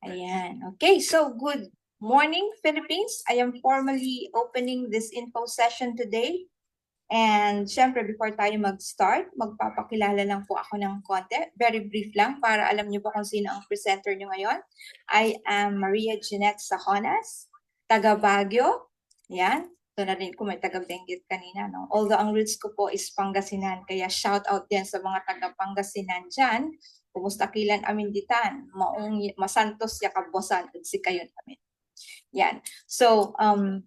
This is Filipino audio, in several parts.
Ayan. Okay, so good morning, Philippines. I am formally opening this info session today. And syempre, before tayo mag-start, magpapakilala lang po ako ng konti. Very brief lang para alam niyo po kung sino ang presenter niyo ngayon. I am Maria Jeanette Sajonas, taga Baguio. Yan. Ito na rin ko may taga Benguet kanina. No? Although ang roots ko po is Pangasinan, kaya shout out din sa mga taga Pangasinan dyan. Kumusta kilan amin ditan? Maong masantos yakabosan at si kayon amin. Yan. So, ang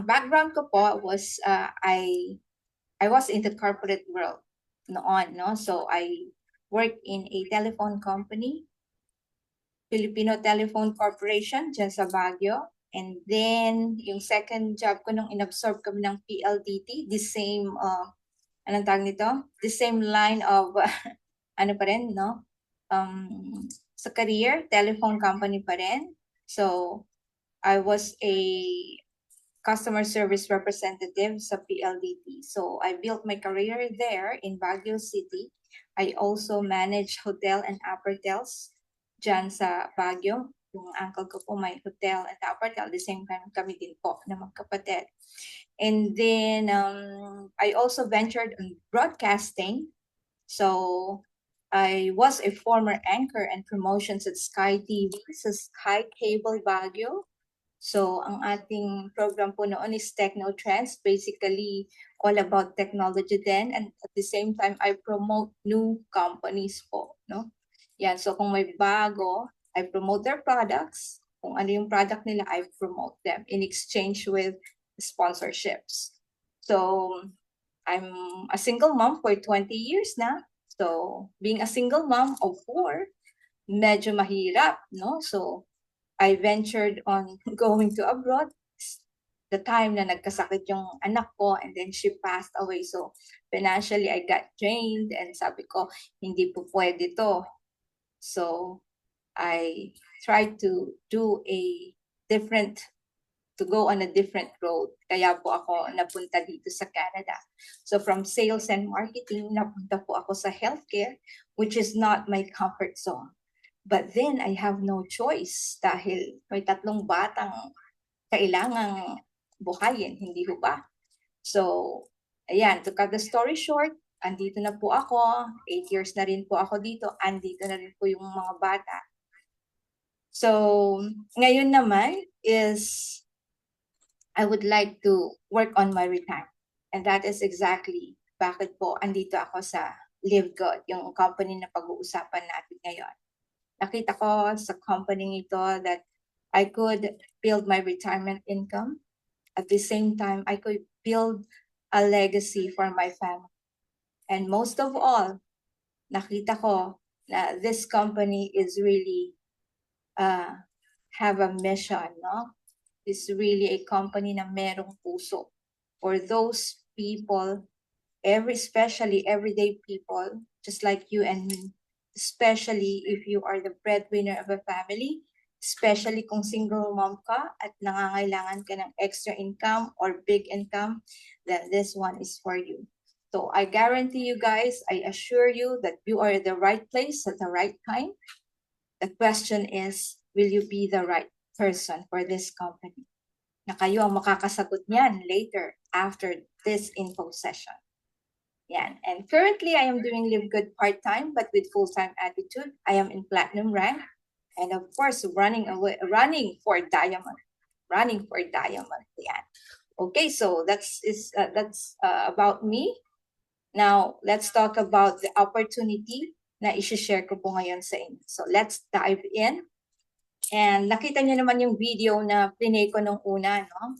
background ko po was I was in the corporate world noon, no? So I worked in a telephone company, Filipino Telephone Corporation dyan sa Baguio. And then yung second job ko nung inabsorb kami ng PLDT, the same anong tawag nito? The same line of ano pa rin, no? Sa career, telephone company pa rin. So I was a customer service representative sa PLDT. So I built my career there in Baguio City. I also manage hotel and apartels dyan sa Baguio. Yung uncle ko po may hotel and apartel. At the same time, kami din po na magkapatid. And then I also ventured on broadcasting. So I was a former anchor and promotions at Sky TV sa Sky Cable Baguio. So, ang ating program po noon is Techno Trends, basically all about technology then, and at the same time, I promote new companies po, no? Yan, so kung may bago, I promote their products. Kung ano yung product nila, I promote them in exchange with sponsorships. So, I'm a single mom for 20 years na. So, being a single mom of 4, medyo mahirap, no? So, I ventured on going to abroad the time na nagkasakit yung anak ko and then she passed away. So financially, I got drained and sabi ko, hindi po pwede to. So I tried to do to go on a different road. Kaya po ako napunta dito sa Canada. So from sales and marketing, napunta po ako sa healthcare, which is not my comfort zone. But then I have no choice dahil may 3 batang kailangang buhayin, hindi ho ba? So, ayan, to cut the story short, andito na po ako, 8 years na rin po ako dito, andito na rin po yung mga bata. So, ngayon naman is I would like to work on my retirement. And that is exactly bakit po andito ako sa Live Good, yung company na pag-uusapan natin ngayon. Nakita ko sa company ito that I could build my retirement income. At the same time, I could build a legacy for my family. And most of all, nakita ko na this company is really have a mission, no? It's really a company na merong puso. For those people, especially everyday people, just like you and me, especially if you are the breadwinner of a family, especially kung single mom ka at nangangailangan ka ng extra income or big income, then this one is for you. So I guarantee you guys, I assure you that you are at the right place at the right time. The question is, will you be the right person for this company? Na kayo ang makakasagot niyan later after this info session. Yan. And currently, I am doing Live Good part-time, but with full-time attitude. I am in platinum rank. And of course, running for diamond. Running for diamond. Yan. Okay, so that's about me. Now, let's talk about the opportunity na i-share ko po ngayon sa inyo. So let's dive in. And nakita niyo naman yung video na plinay ko nung una, no?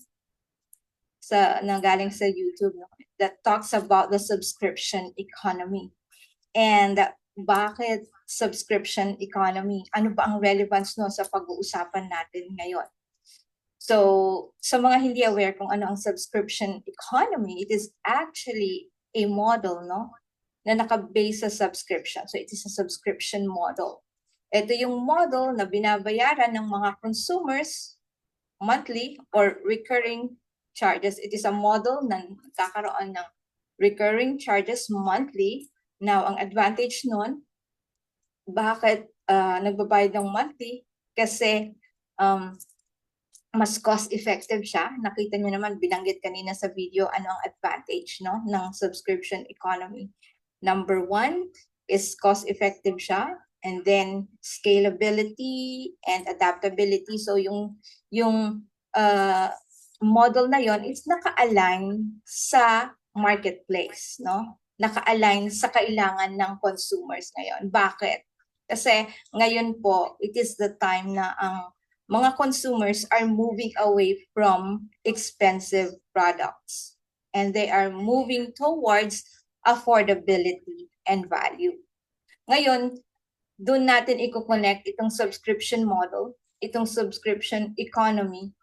Nanggaling sa YouTube, no? That talks about the subscription economy. And bakit subscription economy? Ano ba ang relevance no sa pag-uusapan natin ngayon? So, sa mga hindi aware kung ano ang subscription economy, it is actually a model, no? Na naka-base sa subscription. So, it is a subscription model. Ito yung model na binabayaran ng mga consumers monthly or recurring charges. It is a model na nagkakaroon ng recurring charges monthly. Now, ang advantage nun, bakit nagbabayad ng monthly kasi mas cost-effective siya. Nakita niyo naman, binanggit kanina sa video, ano ang advantage, no, ng subscription economy. Number one is cost-effective siya. And then scalability and adaptability. So yung model na yon is naka-align sa marketplace, no? Naka-align sa kailangan ng consumers ngayon. Bakit? Kasi ngayon po, it is the time na ang mga consumers are moving away from expensive products and they are moving towards affordability and value. Ngayon, doon natin i-connect itong subscription model, itong subscription economy,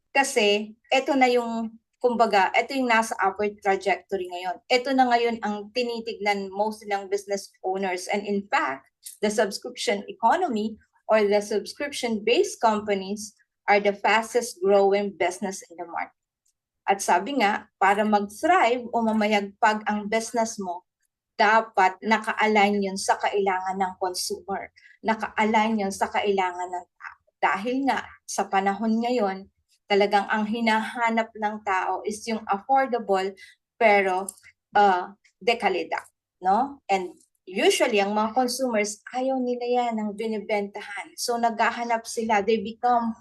kasi ito na yung, kumbaga, ito yung nasa upward trajectory ngayon. Ito na ngayon ang tinitignan most ng business owners. And in fact, the subscription economy or the subscription-based companies are the fastest growing business in the market. At sabi nga, para mag-thrive o mamayagpag ang business mo, dapat naka-align yun sa kailangan ng consumer. Naka-align yun sa kailangan ng tao. Dahil nga, sa panahon ngayon, talagang ang hinahanap ng tao is yung affordable pero de kalidad, no? And usually, ang mga consumers, ayaw nila yan ang binibentahan. So, naghahanap sila. They became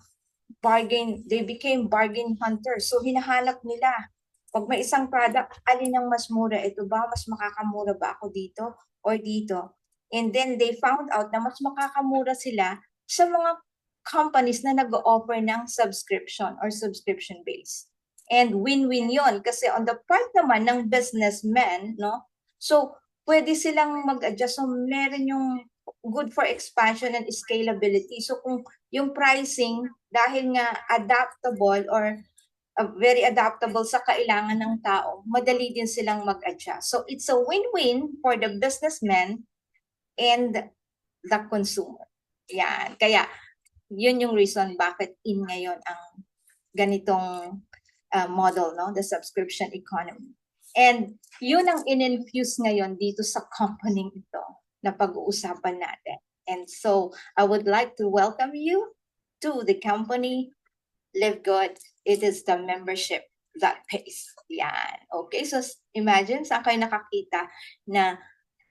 bargain hunters. So, hinahanap nila. Pag may isang product, alin ang mas mura? Ito ba? Mas makakamura ba ako dito or dito? And then they found out na mas makakamura sila sa mga companies na nag-offer ng subscription or subscription base. And win-win yon kasi on the part naman ng businessmen, no? So, pwede silang mag-adjust. So, meron yung good for expansion and scalability. So, kung yung pricing, dahil nga adaptable or very adaptable sa kailangan ng tao, madali din silang mag-adjust. So, it's a win-win for the businessman and the consumer. Yan. Kaya, yun yung reason bakit in ngayon ang ganitong model, no? The subscription economy. And yun ang in-infuse ngayon dito sa company ito na pag-uusapan natin. And so, I would like to welcome you to the company Live Good. It is the membership that pays. Yan. Okay, so imagine saan kayo nakakita na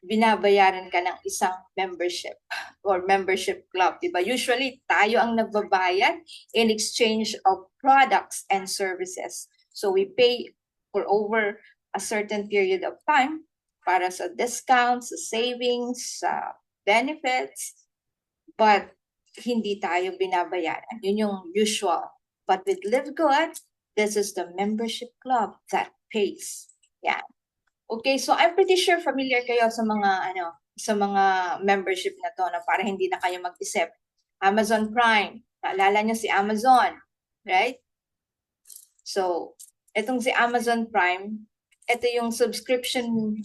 binabayaran ka ng isang membership or membership club, diba? Usually, tayo ang nagbabayad in exchange of products and services. So, we pay for over a certain period of time para sa discounts, sa savings, sa benefits, but hindi tayo binabayaran. Yun yung usual. But with Live Good, this is the membership club that pays. Yeah. Okay, so I'm pretty sure familiar kayo sa mga sa mga membership na to na para hindi na kayo mag-isip. Amazon Prime, naalala niyo si Amazon, right? So, itong si Amazon Prime, ito yung subscription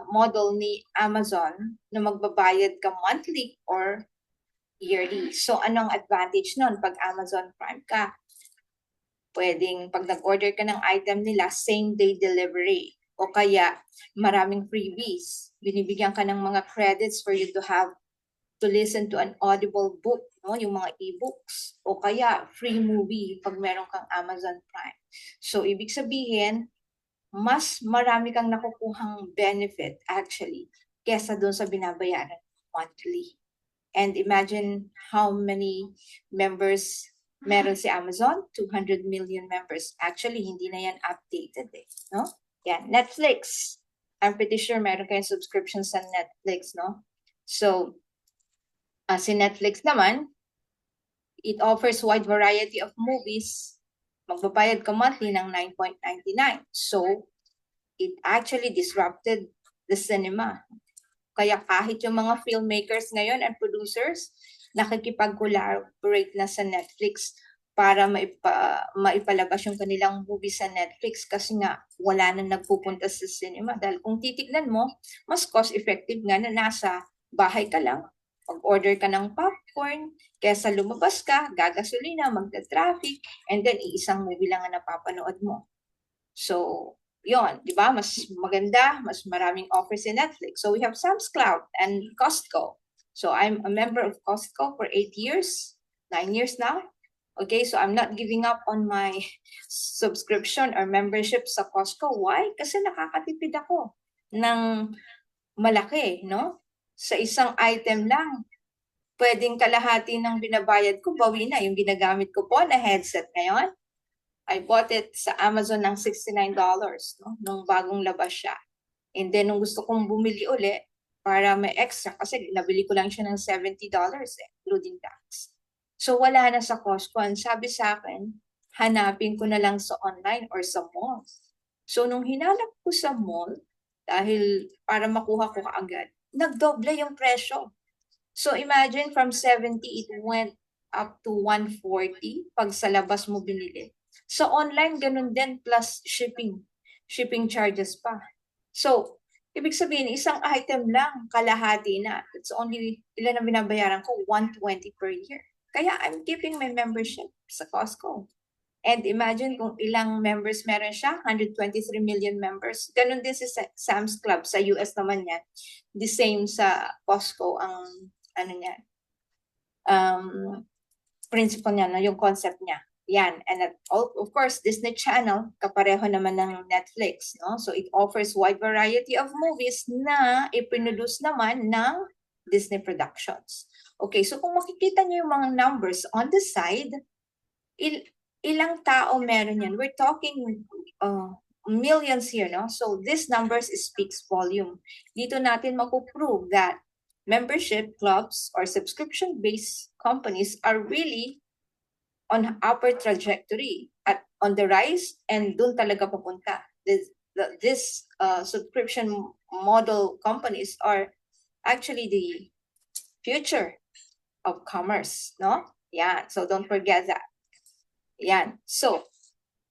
model ni Amazon na magbabayad ka monthly or yearly. So, anong advantage nun pag Amazon Prime ka? Pwedeng pag nag-order ka ng item nila, same-day delivery. O kaya, maraming freebies. Binibigyan ka ng mga credits for you to have to listen to an audible book, no? Yung mga e-books. O kaya, free movie pag meron kang Amazon Prime. So, ibig sabihin, mas marami kang nakukuhang benefit actually kesa doon sa binabayaran monthly. And imagine how many members meron si Amazon, 200 million members. Actually, hindi na yan updated eh, no? Yan, Netflix. I'm pretty sure meron kayong subscription sa Netflix, no? So, si Netflix naman, it offers wide variety of movies. Magbabayad ka monthly ng 9.99. So, it actually disrupted the cinema. Kaya kahit yung mga filmmakers ngayon and producers, nakikipag-collaborate na sa Netflix para maipalabas yung kanilang movie sa Netflix kasi nga wala na nagpupunta sa cinema. Dahil kung titignan mo, mas cost-effective nga na nasa bahay ka lang. Pag-order ka ng popcorn, kesa lumabas ka, gagasolina, magda-traffic, and then iisang movie lang ang napapanood mo. So, yon, di ba? Mas maganda, mas maraming offers in Netflix. So, we have Sam's Club and Costco. So I'm a member of Costco for 8 years, 9 years now. Okay, so I'm not giving up on my subscription or membership sa Costco. Why? Kasi nakakatipid ako ng malaki, no? Sa isang item lang, pwedeng kalahati ng binabayad ko, bawi na. Yung ginagamit ko po na headset ngayon, I bought it sa Amazon ng $69, no? Nung bagong labas siya. And then, nung gusto kong bumili uli, para may extra, kasi nabili ko lang siya ng $70, including tax. So, wala na sa Costco. Ang sabi sa akin, hanapin ko na lang sa online or sa mall. So, nung hinanap ko sa mall, dahil para makuha ko kaagad, nagdoble yung presyo. So, imagine from 70, it went up to 140 pag sa labas mo binili. So, online, ganun din, plus shipping charges pa. So, ibig sabihin, isang item lang, kalahati na. It's only, ilan ang binabayaran ko? 120 per year. Kaya I'm keeping my membership sa Costco. And imagine kung ilang members meron siya, 123 million members. Ganun din si Sam's Club, sa US naman yan. The same sa Costco, ang principle niya, no? Yung concept niya. Yan. And of course, Disney Channel, kapareho naman ng Netflix, no? So it offers wide variety of movies na ipinuduce naman ng Disney Productions. Okay, so kung makikita niyo yung mga numbers on the side, ilang tao meron yan? We're talking millions here, no? So this numbers speaks volume. Dito natin makuprove that membership clubs or subscription-based companies are really on upward trajectory at on the rise, and dun talaga papunta. This subscription model companies are actually the future of commerce, no? Yeah, so don't forget that. Yan. So,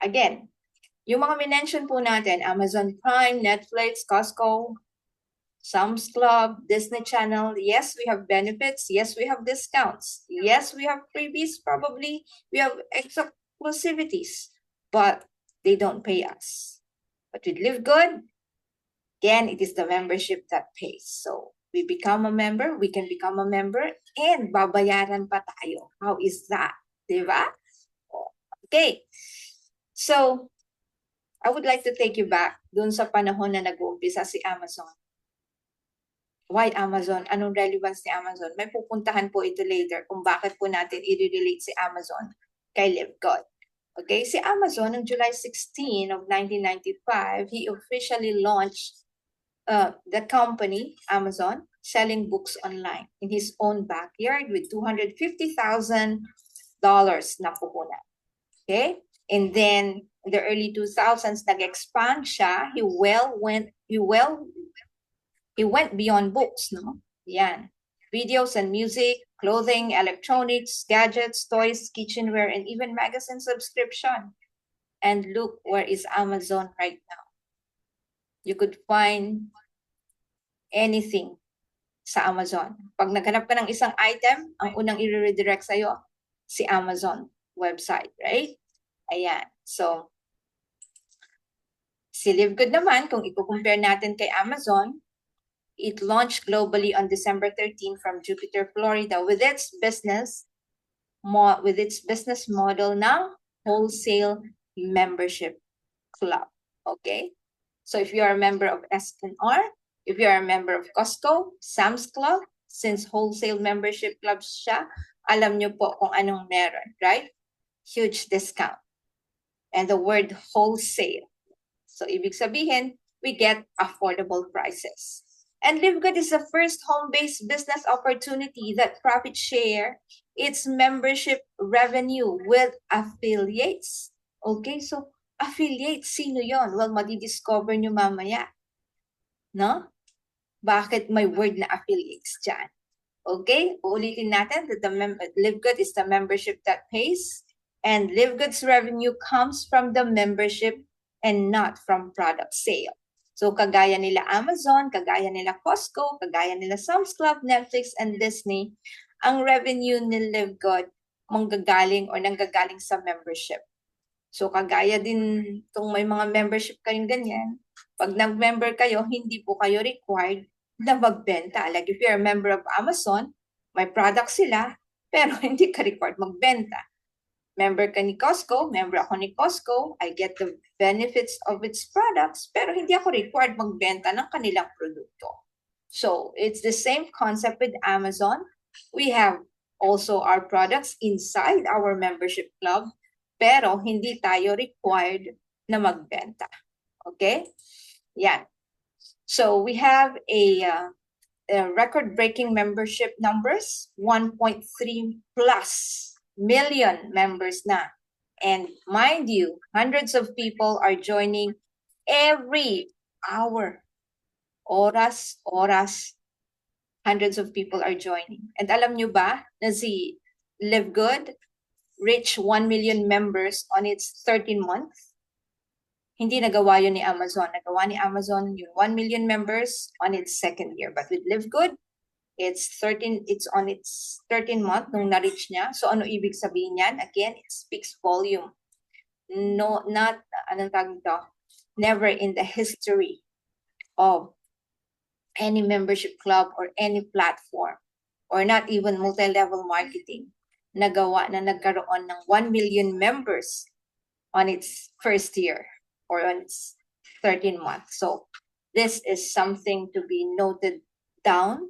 again, yung mga minention po natin, Amazon Prime, Netflix, Costco, Sam's Club, Disney Channel, yes, we have benefits. Yes, we have discounts. Yes, we have freebies. Probably we have exclusivities, but they don't pay us. But with Live Good, again, it is the membership that pays. So we become a member, we can become a member, and babayaran pa tayo. How is that? Diba? Okay. So, I would like to take you back dun sa panahon na nag-uumpisa si Amazon. Why Amazon? Anong relevance ni Amazon? May pupuntahan po ito later kung bakit po natin i-relate si Amazon kay Live Good. Okay, si Amazon on July 16 of 1995, he officially launched the company, Amazon, selling books online in his own backyard with $250,000 na puhunan. Okay? And then, in the early 2000s, nag-expand siya. He went beyond books, no? Yan. Videos and music, clothing, electronics, gadgets, toys, kitchenware, and even magazine subscription. And look, where is Amazon right now? You could find anything sa Amazon. Pag naghanap ka ng isang item, ang unang i-redirect sa'yo, si Amazon website, right? Ayan. So, si Live Good naman, kung i-compare natin kay Amazon, it launched globally on December 13 from Jupiter, Florida with its business model ng wholesale membership club. Okay? So if you are a member of SNR, if you are a member of Costco, Sam's Club, since wholesale membership club siya, alam nyo po kung anong meron, right? Huge discount. And the word wholesale. So ibig sabihin, we get affordable prices. And Live Good is the first home-based business opportunity that profit share its membership revenue with affiliates. Okay, so affiliates, sino yon? Well, madidiscover nyo mamaya. No? Bakit may word na affiliates dyan? Okay, uulitin natin that Live Good is the membership that pays, and Live Good's revenue comes from the membership and not from product sale. So kagaya nila Amazon, kagaya nila Costco, kagaya nila Sam's Club, Netflix, and Disney, ang revenue ni Live Good manggagaling or nanggagaling sa membership. So kagaya din itong may mga membership kayong ganyan, pag nag-member kayo, hindi po kayo required na magbenta. Like if you're a member of Amazon, may product sila, pero hindi ka required magbenta. Member ka ni Costco, member ako ni Costco, I get the benefits of its products, pero hindi ako required magbenta ng kanilang produkto. So it's the same concept with Amazon. We have also our products inside our membership club, pero hindi tayo required na magbenta. Okay? Yan. So we have a record-breaking membership numbers, 1.3 plus million members na. And mind you, hundreds of people are joining every hour. Oras, hundreds of people are joining. And alam nyo ba na si Live Good reached 1 million members on its 13th month? Hindi nagawa yun ni Amazon. Nagawa ni Amazon yung 1 million members on its second year. But with Live Good, it's on its 13th month nung na-reach niya. So ano ibig sabihin niyan? Again, it speaks volume. No, not, anong tawag ito? Never in the history of any membership club or any platform or not even multi-level marketing nagawa na nagkaroon ng 1 million members on its first year or on its 13th month. So this is something to be noted down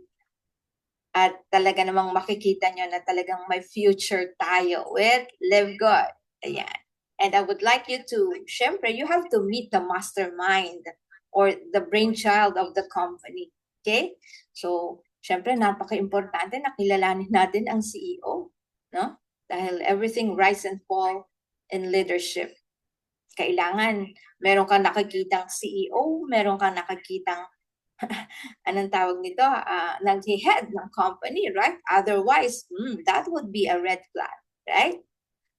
at talaga namang makikita nyo na talagang may future tayo with Live Good. Ayan. And I would like you to, syempre, you have to meet the mastermind or the brainchild of the company. Okay? So, syempre, napaka-importante na kilalanin natin ang CEO. No? Dahil everything rise and fall in leadership. Kailangan, meron kang nakikitang CEO, meron kang nakikitang anong tawag nito, nag-head ng company, right? Otherwise, that would be a red flag, right?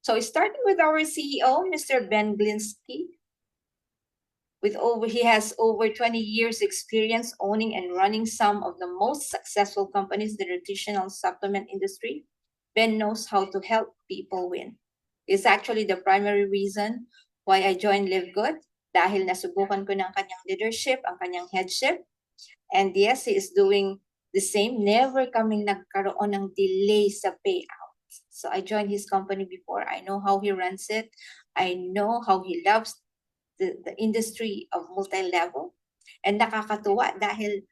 So starting with our CEO, Mr. Ben Glinsky, he has over 20 years experience owning and running some of the most successful companies in the nutritional supplement industry. Ben knows how to help people win. It's actually the primary reason why I joined Live Good, dahil nasubukan ko ng kanyang leadership, ang kanyang headship. And yes, he is doing the same. Never kaming nagkaroon ng delay sa payout. So I joined his company before. I know how he runs it. I know how he loves the industry of multi-level. And nakakatuwa dahil,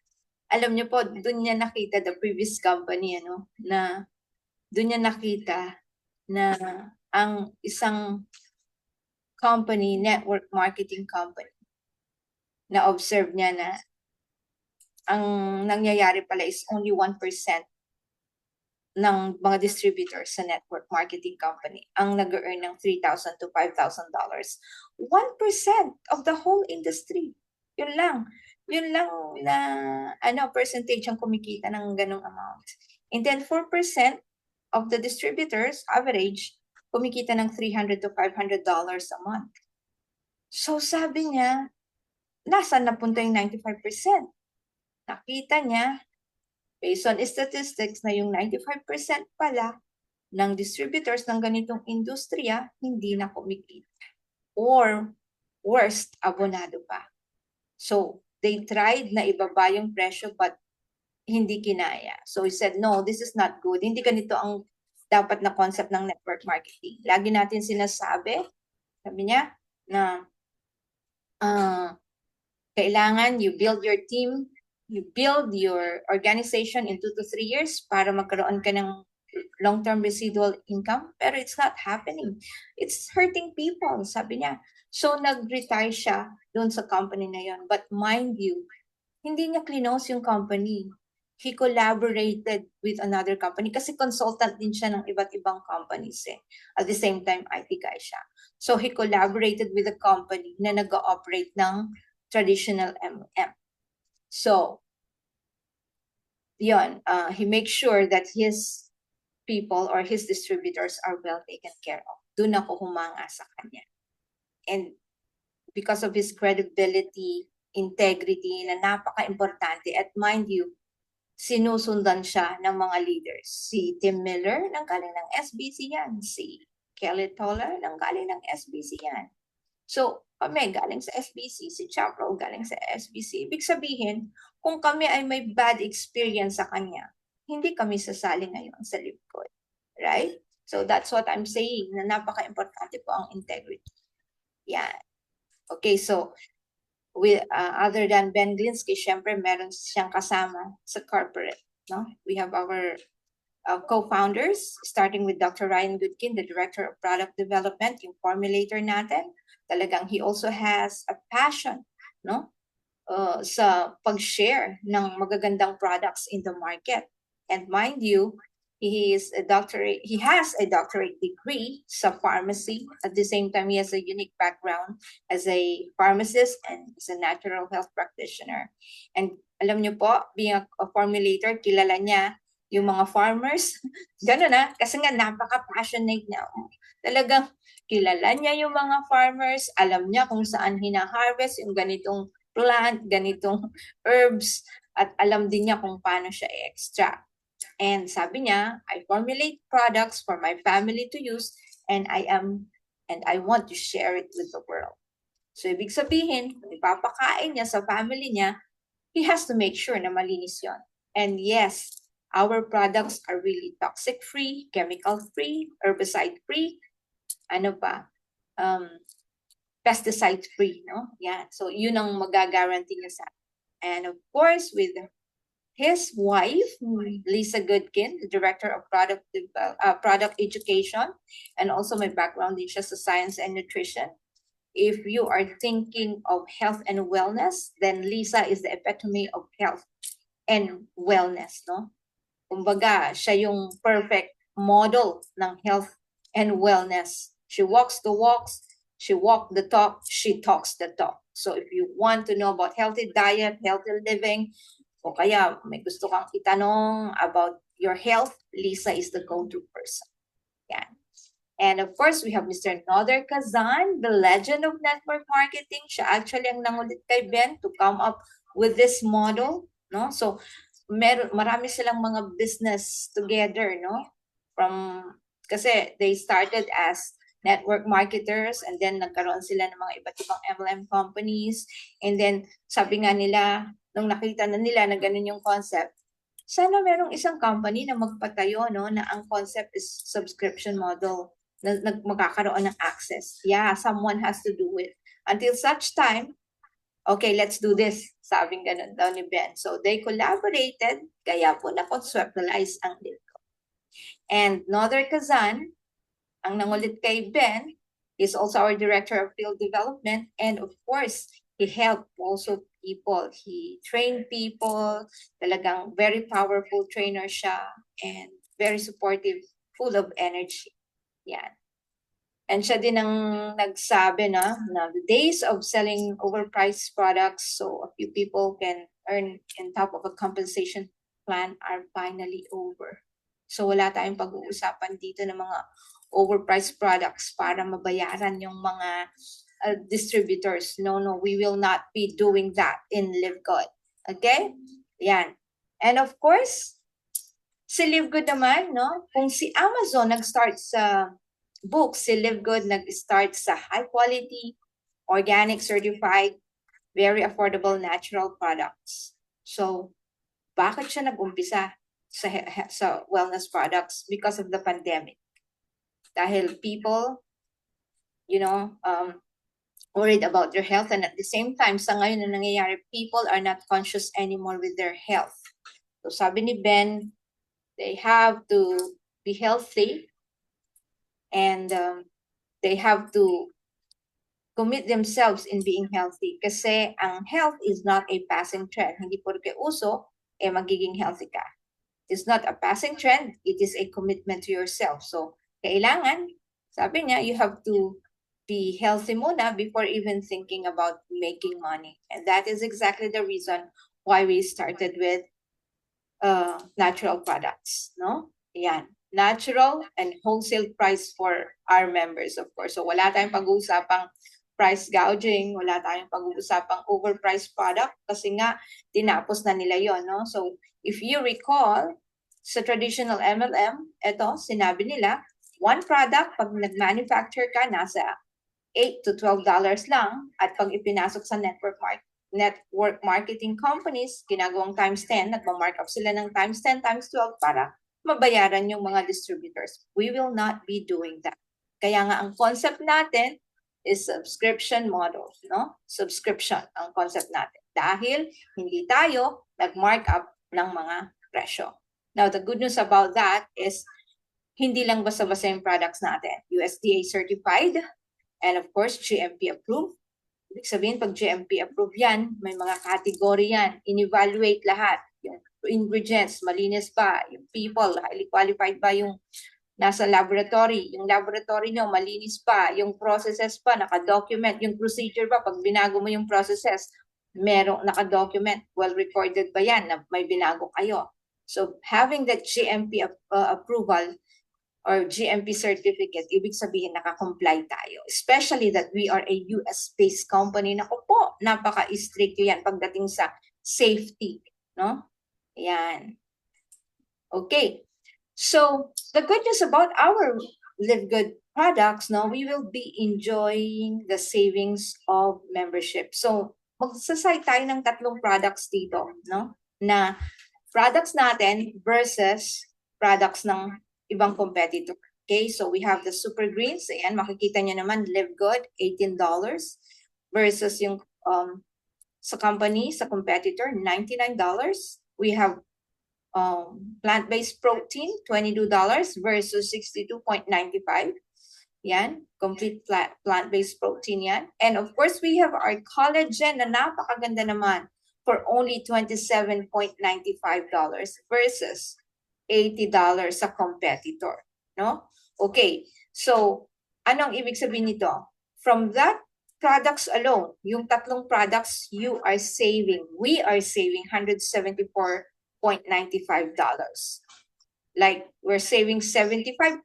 alam niyo po, doon niya nakita the previous company, na doon niya nakita na ang isang company, network marketing company, na observe niya na ang nangyayari pala is only 1% ng mga distributors sa network marketing company ang nag-earn ng $3,000 to $5,000. 1% of the whole industry. Yun lang. Yun lang na percentage ang kumikita ng ganong amount. And then 4% of the distributors, average, kumikita ng $300 to $500 a month. So sabi niya, nasaan napunta yung 95%? Nakita niya, based on statistics, na yung 95% pala ng distributors ng ganitong industriya hindi na kumikita. Or worst, abonado pa. So they tried na ibaba yung presyo but hindi kinaya. So he said, no, this is not good. Hindi ganito ang dapat na concept ng network marketing. Lagi natin sinasabi, sabi niya, na kailangan you build your team, you build your organization in 2 to 3 years para magkaroon ka ng long-term residual income, pero it's not happening. It's hurting people, sabi niya. So nag-retire siya doon sa company na yon. But mind you, hindi niya clinose yung company. He collaborated with another company kasi consultant din siya ng iba't ibang companies eh. At the same time, IT guy siya. So he collaborated with a company na nag-ooperate ng traditional MM. So, yun, he makes sure that his people or his distributors are well taken care of. Doon ako humanga sa kanya. And because of his credibility, integrity, na napaka-importante. At mind you, sinusundan siya ng mga leaders. Si Tim Miller, nang galing ng SBC yan. Si Kelly Toller, nang galing ng SBC yan. So, kami galing sa SBC, si Chapro galing sa SBC. Ibig sabihin, kung kami ay may bad experience sa kanya, hindi kami sasali ngayon sa LiveGood. Right? So that's what I'm saying, na napaka-importante po ang integrity. Yan. Okay, so with other than Ben Glinsky, syempre meron siyang kasama sa corporate. No? We have our co-founders, starting with Dr. Ryan Goodkin, the Director of Product Development, yung formulator natin. Talagang he also has a passion, no? Sa pag-share ng magagandang products in the market. And mind you, he has a doctorate degree sa pharmacy. At the same time, he has a unique background as a pharmacist and as a natural health practitioner. And alam niyo po, being a formulator, kilala niya yung mga farmers. Gano'n na, kasi nga napaka-passionate niya. Talagang kilala niya yung mga farmers, alam niya kung saan hina-harvest yung ganitong plant, ganitong herbs, at alam din niya kung paano siya i-extract. And sabi niya, I formulate products for my family to use, and I want to share it with the world. So ibig sabihin, kung ipapakain niya sa family niya, he has to make sure na malinis yon. And yes, our products are really toxic-free, chemical-free, herbicide-free, ano pa, pesticide-free, no? Yeah, so yun ang magagaranti niya sa. And of course, with his wife, Lisa Goodkin, the Director of Product Education, and also my background din siya sa science and nutrition. If you are thinking of health and wellness, then Lisa is the epitome of health and wellness, no? Kumbaga, siya yung perfect model ng health and wellness. She walks the walks, she walks the talk, she talks the talk. So if you want to know about healthy diet, healthy living, o kaya may gusto kang itanong about your health, Lisa is the go-to person. Yan. And of course, we have Mr. Nader Kazan, the legend of network marketing. Siya actually ang nangulit kay Ben to come up with this model, no? So marami silang mga business together, no? Kasi they started as network marketers, and then nagkaroon sila ng mga iba't ibang MLM companies, and then sabi nga nila, nung nakita na nila na ganun yung concept, sana merong isang company na magpatayo, no, na ang concept is subscription model, na magkakaroon ng access. Yeah, someone has to do it. Until such time, okay, let's do this. Sabing ganun daw ni Ben. So they collaborated, kaya po na-conceptualize ang LiveGood. And Nader Kazan, ang nangulit kay Ben, is also our Director of Field Development. And of course, he helped also people. He trained people. Talagang very powerful trainer siya. And very supportive, full of energy. Yan. And siya din ang nagsabi na the days of selling overpriced products so a few people can earn on top of a compensation plan are finally over. So wala tayong pag-uusapan dito ng mga overpriced products para mabayaran yung mga distributors. No, we will not be doing that in LiveGood. Okay? Yan. And of course, si LiveGood naman, no? Kung si Amazon nag-start sa books, si LiveGood nag-start sa high quality, organic certified, very affordable natural products. So, bakit siya nag-umpisa sa wellness products? Because of the pandemic. Dahil people, worried about their health, and at the same time, sa ngayon na nangyayari, people are not conscious anymore with their health. So, sabi ni Ben, they have to be healthy, and they have to commit themselves in being healthy. Kasi ang health is not a passing trend. Hindi porke uso, magiging healthy ka. It's not a passing trend. It is a commitment to yourself. So, kailangan, sabi niya, you have to be healthy muna before even thinking about making money. And that is exactly the reason why we started with natural products, no? Yan. Natural and wholesale price for our members, of course. So wala tayong pag-uusapang price gouging, wala tayong pag-uusapang overpriced product kasi nga tinapos na nila yon, no? So if you recall, sa traditional MLM, ito, sinabi nila, one product, pag nag-manufacture ka, nasa $8 to $12 lang, at pag ipinasok sa network network marketing companies, ginagawang times 10, nagma-markup sila ng times 10, times 12 para mabayaran yung mga distributors. We will not be doing that. Kaya nga ang concept natin is subscription model, no? Subscription ang concept natin. Dahil hindi tayo nag-markup ng mga presyo. Now, the good news about that is hindi lang basta-basta yung products natin. USDA certified and of course, GMP approved. Ibig sabihin, pag GMP approved yan, may mga category yan. In-evaluate lahat. Yung ingredients, malinis ba? Yung people, highly qualified ba yung nasa laboratory? Yung laboratory nyo, malinis pa? Yung processes pa, naka-document? Yung procedure ba? Pag binago mo yung processes, merong naka-document? Well-recorded ba yan na may binago kayo? So, having that GMP approval or GMP certificate, ibig sabihin naka-comply tayo. Especially that we are a US-based company. Naku po, napaka-strict yan pagdating sa safety. No? Yan. Okay. So, the good news about our Live Good products, no, we will be enjoying the savings of membership. So, magsasay tayo ng tatlong products dito, no? Na products natin versus products ng ibang competitor. Okay, so we have the Super Greens. Ayan, makikita nyo naman, Live Good, $18 versus yung sa company, sa competitor, $99. We have plant-based protein, $22 versus $62.95. Yan, complete plant-based protein yan. And of course, we have our collagen na napakaganda naman for only $27.95 versus $80 sa competitor, no? Okay, so anong ibig sabihin nito? From that products alone, yung tatlong products we are saving $174.95. Like, we're saving 75%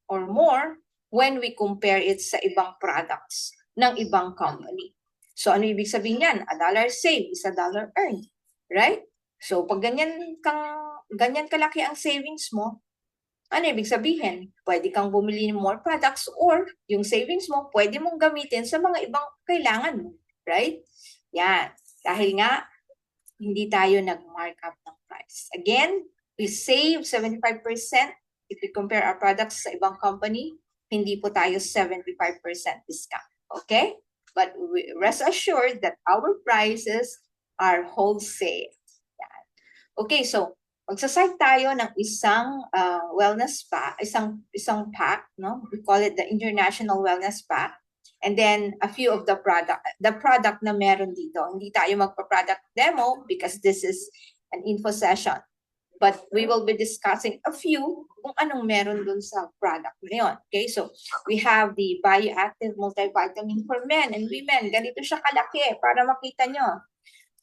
or more when we compare it sa ibang products ng ibang company. So, ano ibig sabihin yan? $1 save is $1 earned, right? So, pag ganyan kalaki ang savings mo, ano ibig sabihin? Pwede kang bumili ng more products or yung savings mo, pwede mong gamitin sa mga ibang kailangan mo, right? Yan. Dahil nga, hindi tayo nag-markup ng price. Again, we save 75% if we compare our products sa ibang company, hindi po tayo 75% discount. Okay? But rest assured that our prices are wholesale. Yan. Okay, so magsasite tayo ng isang wellness pack, isang pack, no? We call it the International Wellness Pack. And then a few of the product na meron dito. Hindi tayo magpa-product demo because this is an info session. But we will be discussing a few kung anong meron dun sa product na yun. Okay, so we have the Bioactive Multivitamin for men and women. Ganito siya kalaki para makita nyo.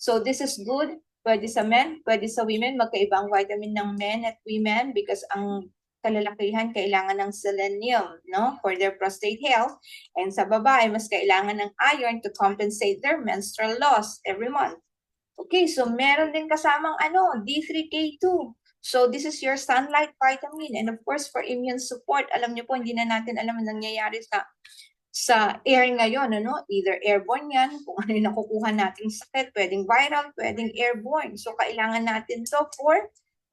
So this is good. Pwede sa men, pwede sa women. Magkaibang vitamin ng men at women because ang kalalakihan kailangan ng selenium, no, for their prostate health. And sa babae, mas kailangan ng iron to compensate their menstrual loss every month. Okay, so meron din kasamang D3K2. So this is your sunlight vitamin. And of course, for immune support, alam niyo po, hindi na natin alam ang nangyayari sa air ngayon, Either airborne yan, kung ano yung nakukuha nating sakit, pwedeng viral, pwedeng airborne. So kailangan natin to for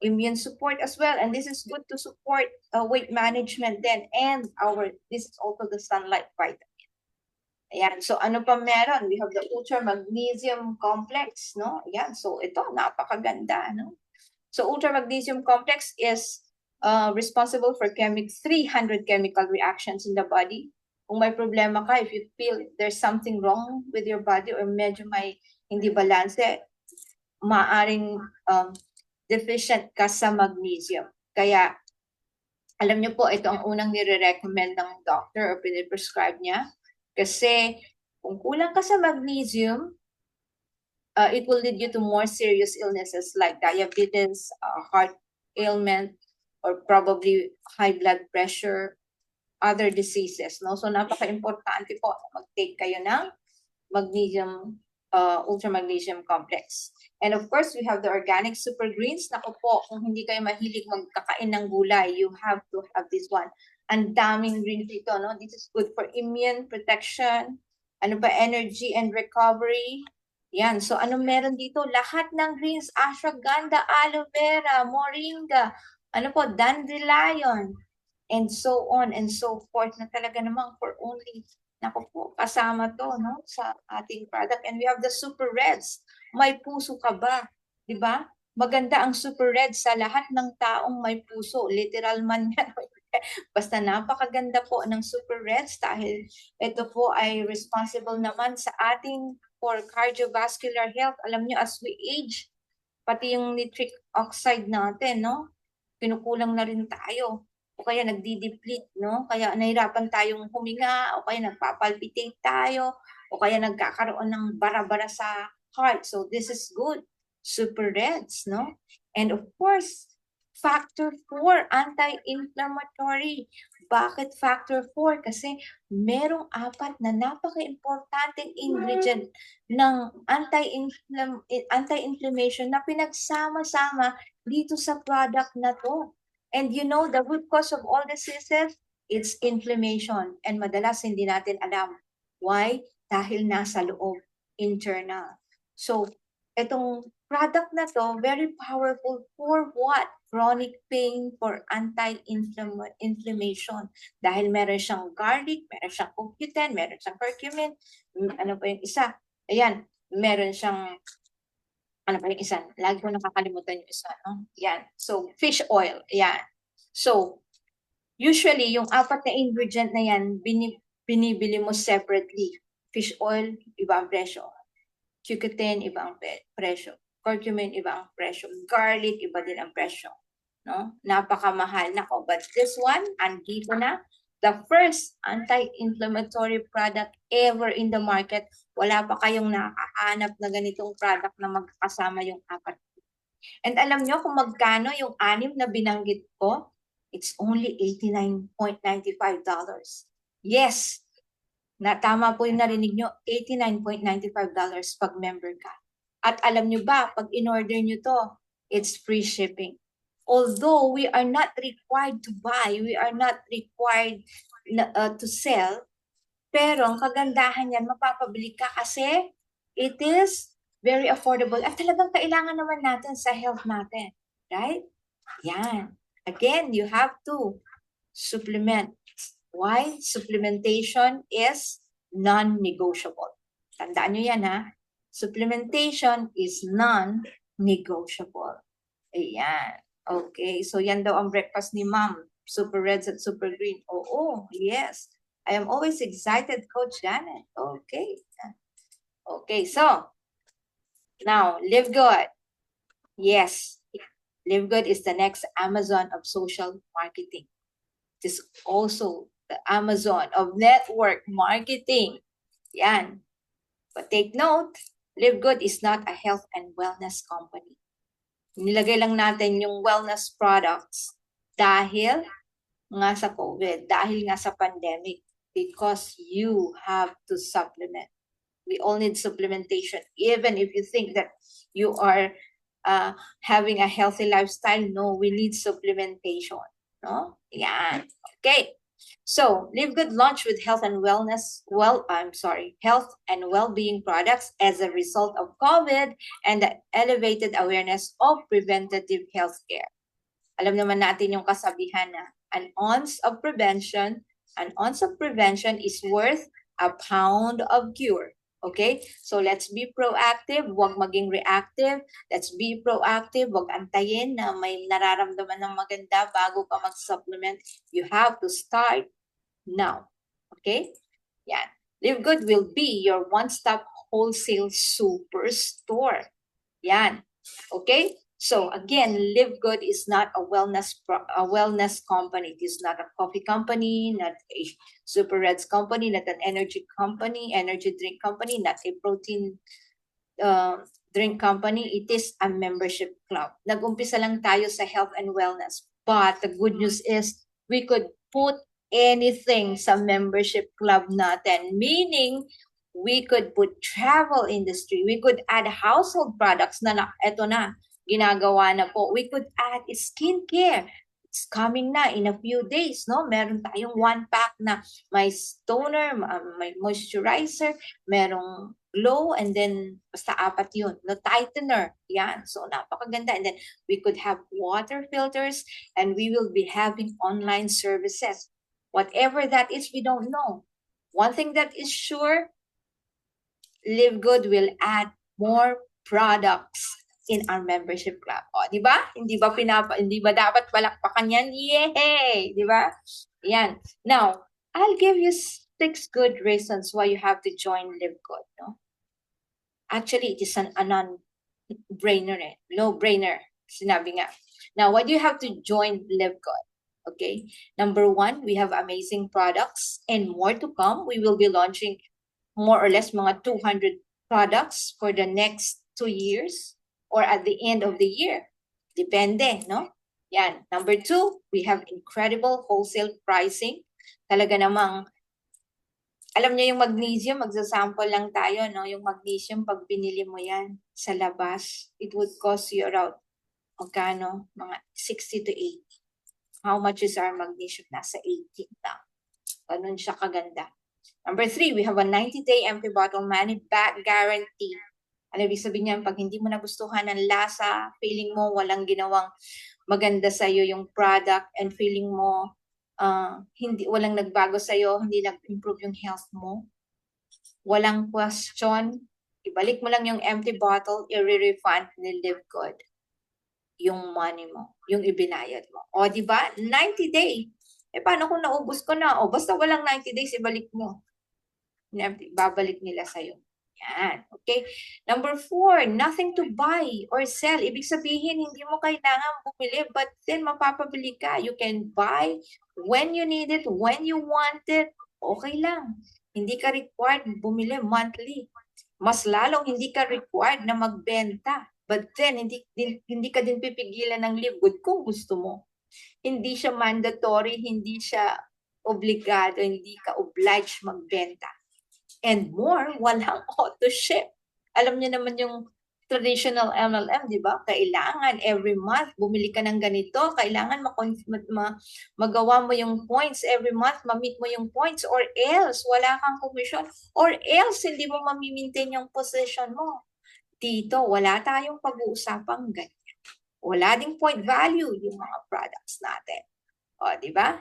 immune support as well. And this is good to support weight management then. And this is also the sunlight vitamin. Ayan, so ano pa meron? We have the Ultra Magnesium Complex, no? Ayan, so ito, napakaganda, no? So Ultra Magnesium Complex is responsible for 300 chemical reactions in the body. Kung may problema ka, if you feel there's something wrong with your body or medyo may hindi balanse, maaring deficient ka sa magnesium. Kaya, alam niyo po, ito ang unang nire-recommend ng doctor or piniprescribe niya. Kasi kung kulang ka sa magnesium, it will lead you to more serious illnesses like diabetes, heart ailment, or probably high blood pressure, other diseases. No? So napaka-importante po mag-take kayo ng magnesium, Ultra Magnesium Complex. And of course, we have the organic super greens. Naku po, kung hindi kayo mahilig magkakain ng gulay, you have to have this one. Ang daming greens dito, no? This is good for immune protection, energy and recovery. Yan. So, anong meron dito? Lahat ng greens, ashwagandha, aloe vera, moringa, ano po, dandelion, and so on and so forth na talaga namang for only, naku po, kasama to, no, sa ating product. And we have the Super Reds. May puso ka ba? Di ba? Maganda ang Super Reds sa lahat ng taong may puso. Literal man yan. Basta napakaganda po ng Super Reds dahil ito po ay responsible naman sa ating for cardiovascular health. Alam nyo, as we age, pati yung nitric oxide natin, no? Kinukulang na rin tayo. O kaya nagdi-deplete, no? Kaya nahirapan tayong huminga, o kaya nagpapalpitate tayo, o kaya nagkakaroon ng bara-bara sa heart. So this is good. Super Reds, no? And of course, Factor 4, anti-inflammatory. Bakit Factor 4? Kasi merong 4 na napaka-importanting ingredient ng anti-inflammation na pinagsama-sama dito sa product na to. And you know, the root cause of all diseases, it's inflammation. And madalas hindi natin alam. Why? Dahil nasa loob, internal. So, itong product na to, very powerful for what? Chronic pain, for anti-inflammation. Dahil meron siyang garlic, meron siyang CoQ10, meron siyang curcumin, ano pa yung isa? Ayan, meron siyang, ano pa yung isa? Lagi ko nakakalimutan yung isa, no? Yan. So, fish oil. Yan. So, usually, yung 4 na ingredient na yan, binibili mo separately. Fish oil, iba ang presyo. CoQ10, iba ang presyo. Curcumin, iba ang presyo. Garlic, iba din ang presyo. No? Napakamahal. Nako, but this one, andito na. The first anti-inflammatory product ever in the market. Wala pa kayong nakahanap na ganitong product na magkasama yung 4. And alam nyo kung magkano yung 6 na binanggit ko? It's only $89.95. Yes, tama po yung narinig nyo, $89.95 pag member ka. At alam nyo ba, pag in-order nyo to, it's free shipping. Although we are not required to buy, we are not required to sell, pero ang kagandahan yan, mapapabili ka kasi it is very affordable at talagang kailangan naman natin sa health natin. Right? Yan. Again, you have to supplement. Why? Supplementation is non-negotiable. Tandaan nyo yan, ha? Supplementation is non-negotiable. Ayan. Okay, so yan daw ang breakfast ni Ma'am. Super Reds at Super Green. Oo, yes. I am always excited, Coach Janet. Okay. Okay, so now, Live Good. Yes, Live Good is the next Amazon of social marketing. It is also the Amazon of network marketing. Yan. But take note, Live Good is not a health and wellness company. Nilagay lang natin yung wellness products dahil nga sa COVID, dahil nga sa pandemic, because you have to supplement. We all need supplementation. Even if you think that you are having a healthy lifestyle, no, we need supplementation. No? Yan. Okay. So, Live Good launched with health and well-being products as a result of COVID and the elevated awareness of preventative health care. Alam naman natin yung kasabihan na an ounce of prevention is worth a pound of cure. Okay? So let's be proactive, huwag maging reactive. Let's be proactive, huwag antayin na may nararamdaman ng maganda bago ka mag-supplement. You have to start now. Okay? Yan. Live Good will be your one-stop wholesale superstore. Yan. Okay? So again, Live Good is not a wellness company. It is not a coffee company, not a Super Reds company, not an energy drink company, not a protein drink company. It is a membership club. Nag-umpisa lang tayo sa health and wellness. But the good news is we could put anything sa membership club natin. Meaning, we could put travel industry. We could add household products na ito na, ginagawa na po. We could add skincare. It's coming na in a few days, no? Meron tayong 1 pack na may toner, may moisturizer, merong glow, and then basta 4 yun. No, tightener. Yan. So, napakaganda. And then we could have water filters, and we will be having online services. Whatever that is, we don't know. One thing that is sure, Live Good will add more products in our membership club. O, di ba? Hindi ba dapat palakpakan yan? Yay! Di ba? Yan. Now, I'll give you 6 good reasons why you have to join Live Good, no? Actually, it is a non-brainer, no-brainer. Sinabi nga. Now, why do you have to join Live Good? Okay. Number 1, we have amazing products and more to come. We will be launching more or less mga 200 products for the next 2 years or at the end of the year. Depende, no? Yan. Number 2, we have incredible wholesale pricing. Talaga namang, alam niyo yung magnesium, magsasample lang tayo, no? Yung magnesium, pag binili mo yan sa labas, it would cost you around, magkano? Mga 60 to 80. How much is our magnesium? Nasa 18 lang. Ganun siya kaganda. Number 3, we have a 90-day empty bottle money back guarantee. Ano ibig sabihin niyan? Pag hindi mo nagustuhan ang lasa, feeling mo walang ginawang maganda sa'yo yung product, and feeling mo walang nagbago sa'yo, hindi nag-improve yung health mo, walang question, ibalik mo lang yung empty bottle, i-refund ni Live Good yung money mo, yung ibinayad mo. O, di ba? 90 day. Paano kung naubos ko na? O, basta walang 90 days, ibalik mo. Babalik nila sa'yo. Yan. Okay. Number 4, nothing to buy or sell. Ibig sabihin, hindi mo kailangan bumili, but then mapapabili ka. You can buy when you need it, when you want it. Okay lang. Hindi ka required bumili monthly. Mas lalong hindi ka required na magbenta. But then, hindi ka din pipigilan ng Live Good kung gusto mo. Hindi siya mandatory, hindi siya obligado, hindi ka obliged magbenta. And more, walang auto ship. Alam niyo naman yung traditional MLM, di ba? Kailangan every month bumili ka ng ganito, kailangan magawa mo yung points every month, ma-meet mo yung points, or else wala kang commission, or else hindi mo mamimaintain yung position mo. Dito, wala tayong pag-uusapang ganyan. Wala ding point value yung mga products natin. O, di ba?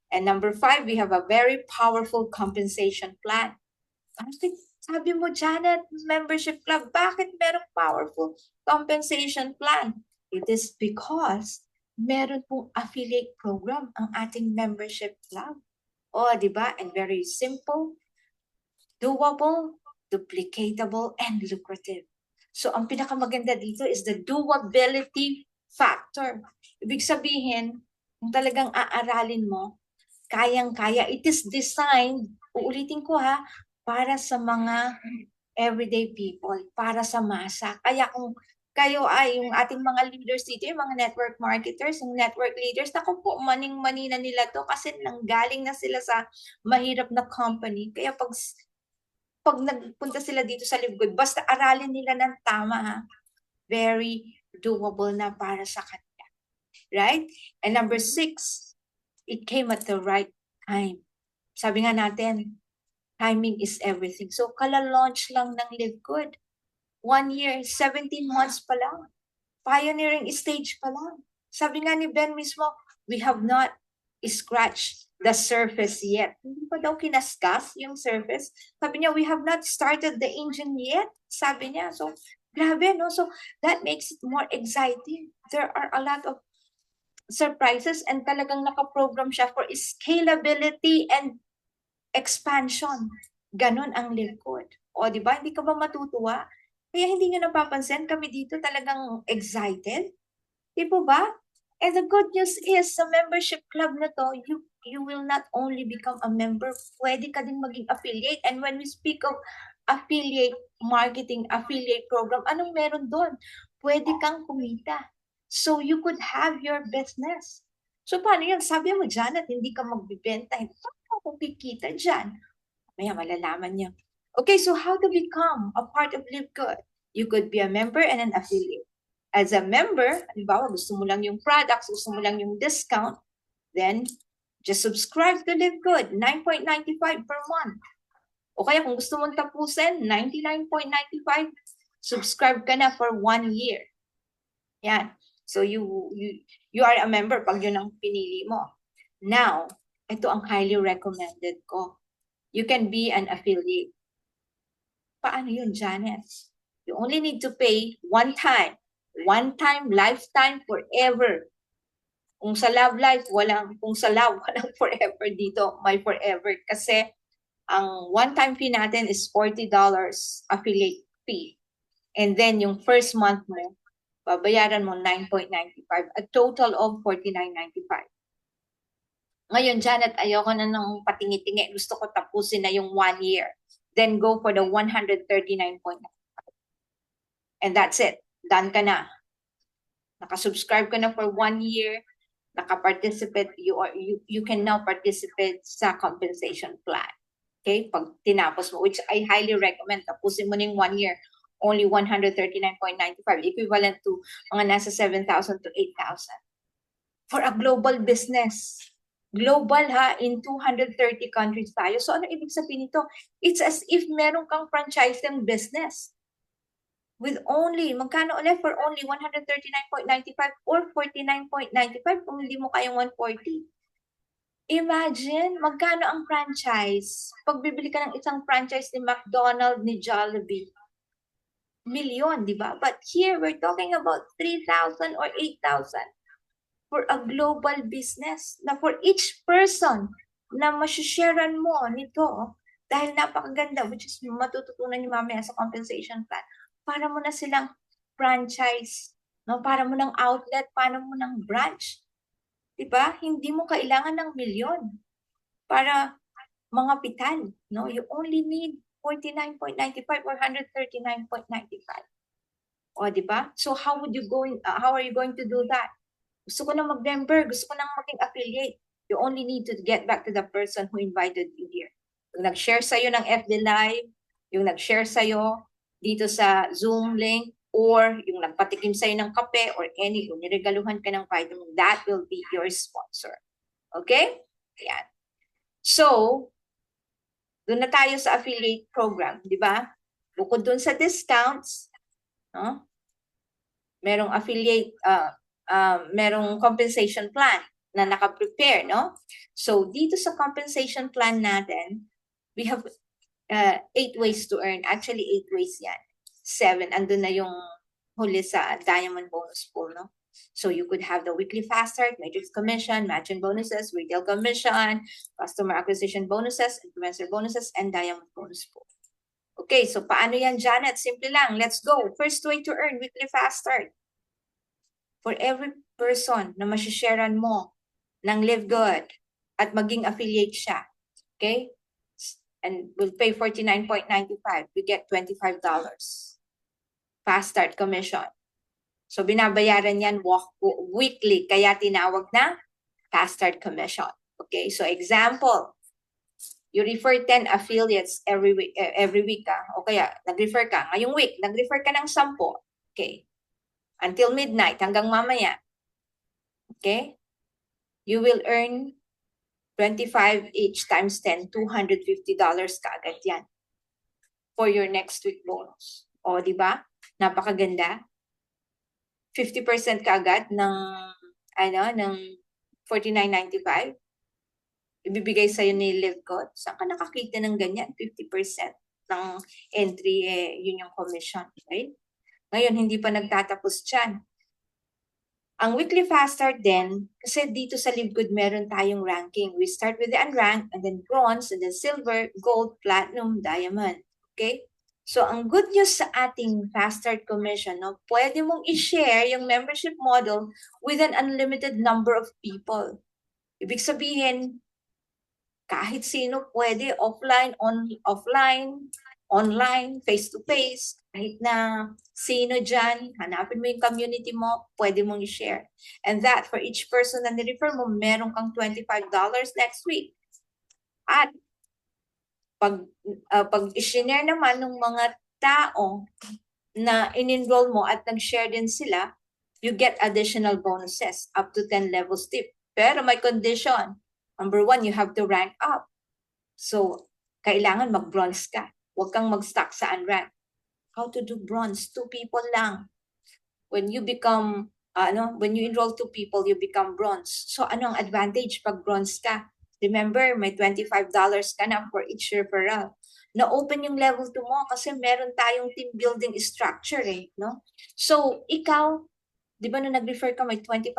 And number 5, we have a very powerful compensation plan. Sabi mo, Janet, membership club, bakit merong powerful compensation plan? It is because meron pong affiliate program ang ating membership club. O, di ba? And very simple, doable, duplicatable, and lucrative. So, ang pinakamaganda dito is the doability factor. Ibig sabihin, kung talagang aaralin mo, kayang-kaya. It is designed, uulitin ko ha, para sa mga everyday people, para sa masa. Kaya kung kayo ay yung ating mga leaders dito, yung mga network marketers, yung network leaders, naku po, maning-mani na nila to kasi nanggaling na sila sa mahirap na company. Kaya pag nagpunta sila dito sa Live Good, basta aralin nila ng tama ha. Very doable na para sa kanila. Right? And number 6, it came at the right time. Sabi nga natin, timing is everything. So, kala-launch lang ng Live Good. 1 year, 17 months pa lang. Pioneering stage pa lang. Sabi nga ni Ben mismo, we have not scratched the surface yet. Hindi pa daw kinaskas yung surface. Sabi niya, we have not started the engine yet. Sabi niya. So, grabe, no? So, that makes it more exciting. There are a lot of surprises and talagang nakaprogram siya for scalability and expansion. Ganon ang Live Good. O, di ba? Hindi ka ba matutuwa? Kaya hindi nyo napapansin, kami dito talagang excited. Di po ba? And the good news is, sa membership club na to, you will not only become a member, pwede ka din maging affiliate. And when we speak of affiliate marketing, affiliate program, anong meron doon? Pwede kang kumita. So you could have your business. So paano yan? Sabi mo, Janet, hindi ka magbibenta. Paano kung kikita dyan? Maya malalaman niya. Okay, so how to become a part of Live Good? You could be a member and an affiliate. as a member, halimbawa gusto mo lang yung products, gusto mo lang yung discount, then just subscribe to Live Good, 9.95 per month. O kaya kung gusto mong tapusin, 99.95, subscribe ka na for 1 year. Yan. So you are a member pag yun ang pinili mo. Now, ito ang highly recommended ko. You can be an affiliate. Paano yun, Janet? You only need to pay one time, lifetime, forever. Kung sa Love Life, kung sa Love, walang forever dito, may forever. Kasi ang one-time fee natin is $40 affiliate fee. And then yung first month mo, babayaran mo 9.95, a total of 49.95. Ngayon, Janet, ayoko na ng patingi-tingi. Gusto ko tapusin na yung 1 year. Then go for the 139.95. And that's it. Done ka na. Nakasubscribe ka na for 1 year. Nakaparticipate. You can now participate sa compensation plan. Okay? Pag tinapos mo, which I highly recommend, tapusin mo na yung 1 year. Only 139.95. Equivalent to mga nasa 7,000 to 8,000. For a global business. Global ha, in 230 countries tayo. So ano ibig sabihin nito? It's as if meron kang franchising business. With only, magkano ulit? For only 139.95 or 49.95 kung hindi mo kayang 140. Imagine, magkano ang franchise? Pag bibili ka ng isang franchise ni McDonald's, ni Jollibee, million, di ba? But here, we're talking about 3,000 or 8,000. For a global business na for each person na masisharean mo nito dahil napakaganda, which is matututunan niyo mamaya sa compensation plan, para mo na silang franchise, no? Para mo ng outlet, para mo ng branch. Diba? Hindi mo kailangan ng milyon para mga pital, no? You only need 49.95 or 139.95. O, diba? So how are you going to do that? Gusto ko na mag-member, gusto ko na maging affiliate. You only need to get back to the person who invited you here. Yung nag-share sa'yo ng FB Live, yung nag-share sa'yo dito sa Zoom link, or yung nagpatikim sa'yo ng kape, or yung niregaluhan ka ng vitamin, that will be your sponsor. Okay? Ayan. So, doon na tayo sa affiliate program, di ba? Bukod doon sa discounts, no? Merong affiliate, merong compensation plan na naka-prepare, no? So, dito sa compensation plan natin, we have 8 ways to earn. Actually, 8 ways yan. 7, andun na yung huli sa Diamond Bonus Pool, no? So, you could have the weekly fast start, matrix commission, matching bonuses, retail commission, customer acquisition bonuses, influencer bonuses, and Diamond Bonus Pool. Okay, so paano yan, Janet? Simple lang. Let's go. First way to earn, weekly fast start. For every person na masisharean mo ng Live Good at maging affiliate siya, okay? And we'll pay $49.95. We get $25. Fast start commission. So binabayaran yan weekly, kaya tinawag na fast start commission. Okay, so example, you refer 10 affiliates every week o kaya nag-refer ka, ngayong week, nag-refer ka ng 10. Okay, until midnight, hanggang mamaya. Okay, you will earn 25 each times 10, $250 kaagad yan for your next week bonus. O, di ba? Napakaganda. 50% kaagad ng $49.95. Ibibigay sa'yo ni Live Good. Saan ka nakakita ng ganyan? 50% ng entry, yun yung commission. Right? Ngayon, hindi pa nagtatapos dyan. Ang weekly fast start din, kasi dito sa Live Good meron tayong ranking. We start with the unranked, and then bronze, and then silver, gold, platinum, diamond. Okay? So, ang good news sa ating fast start commission, no, pwede mong i-share yung membership model with an unlimited number of people. Ibig sabihin, kahit sino pwede, offline, online, face-to-face, kahit na sino dyan, hanapin mo yung community mo, pwede mong i-share. And that, for each person na nirefer mo, meron kang $25 next week. At pag i-share naman ng mga tao na in-enroll mo at nag-share din sila, you get additional bonuses up to 10 levels deep. Pero may condition. Number 1, you have to rank up. So, kailangan mag-bronze ka. Huwag kang mag-stuck sa unrank. How to do bronze? 2 people lang. When you become, when you enroll 2 people, you become bronze. So, anong advantage pag bronze ka? Remember, may $25 ka na for each referral. Na-open yung level 2 mo kasi meron tayong team building structure no? So, ikaw, di ba nung nag-refer ka, may $25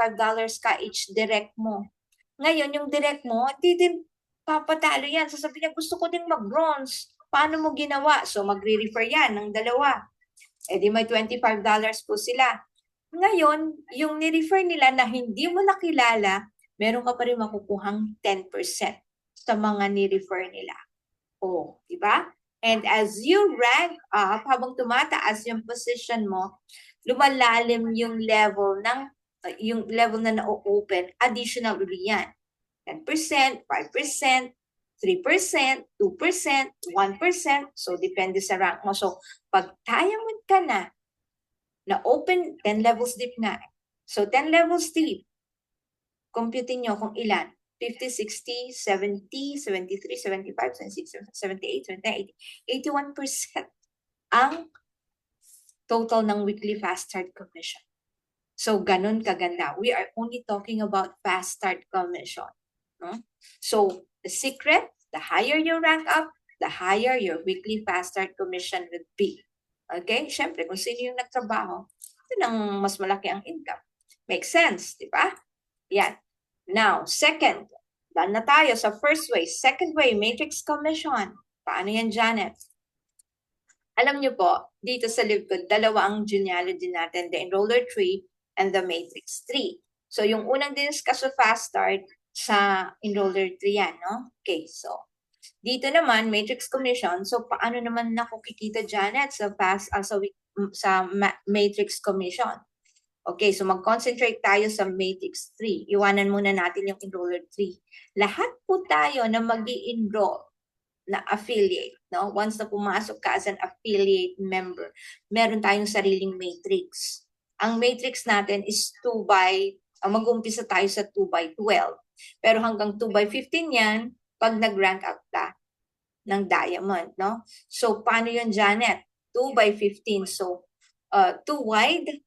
ka each direct mo. Ngayon, yung direct mo, hindi din papatalo yan. Sasabihin niya, gusto ko din mag-bronze. Paano mo ginawa? So, magre-refer yan ng dalawa. Eh di may $25 po sila. Ngayon, yung ni-refer nila na hindi mo nakilala, meron ka pa rin makukuhang 10% sa mga ni-refer nila. O, di ba? And as you rank up, habang tumataas yung position mo, lumalalim yung level na na-open, additional uli yan. 10%, 5%, 3%, 2%, 1%. So, depende sa rank mo. So, pag diamond ka na open, 10 levels deep na. So, 10 levels deep, computing nyo kung ilan. 50, 60, 70, 73, 75, 76, 78, 79, 81% ang total ng weekly fast start commission. So, ganun kaganda. We are only talking about fast start commission. No? So, the secret, the higher your rank up, the higher your weekly fast start commission would be. Okay? Siyempre, kung sino yung nagtrabaho, ito nang mas malaki ang income. Makes sense, di ba? Yan. Now, second, done na tayo sa first way. Second way, matrix commission. Paano yan, Janet? Alam nyo po, dito sa LiveGood, dalawa ang genealogy natin, the enroller tree and the matrix tree. So, yung unang diniscuss sa fast start, sa enroller tree yan, no? Okay, so, dito naman, matrix commission. So, paano naman nakukikita, Janet, sa matrix commission? Okay, so mag-concentrate tayo sa matrix 3. Iwanan muna natin yung enroller 3. Lahat po tayo na mag-i-enroll na affiliate, no? Once na pumasok ka as an affiliate member, meron tayong sariling matrix. Ang matrix natin is 2 by, mag-umpisa tayo sa 2 by 12. Pero hanggang 2 by 15 yan, pag nag-rank up ka ng diamond, no? So, paano yun, Janet? 2 by 15. So, 2 wide,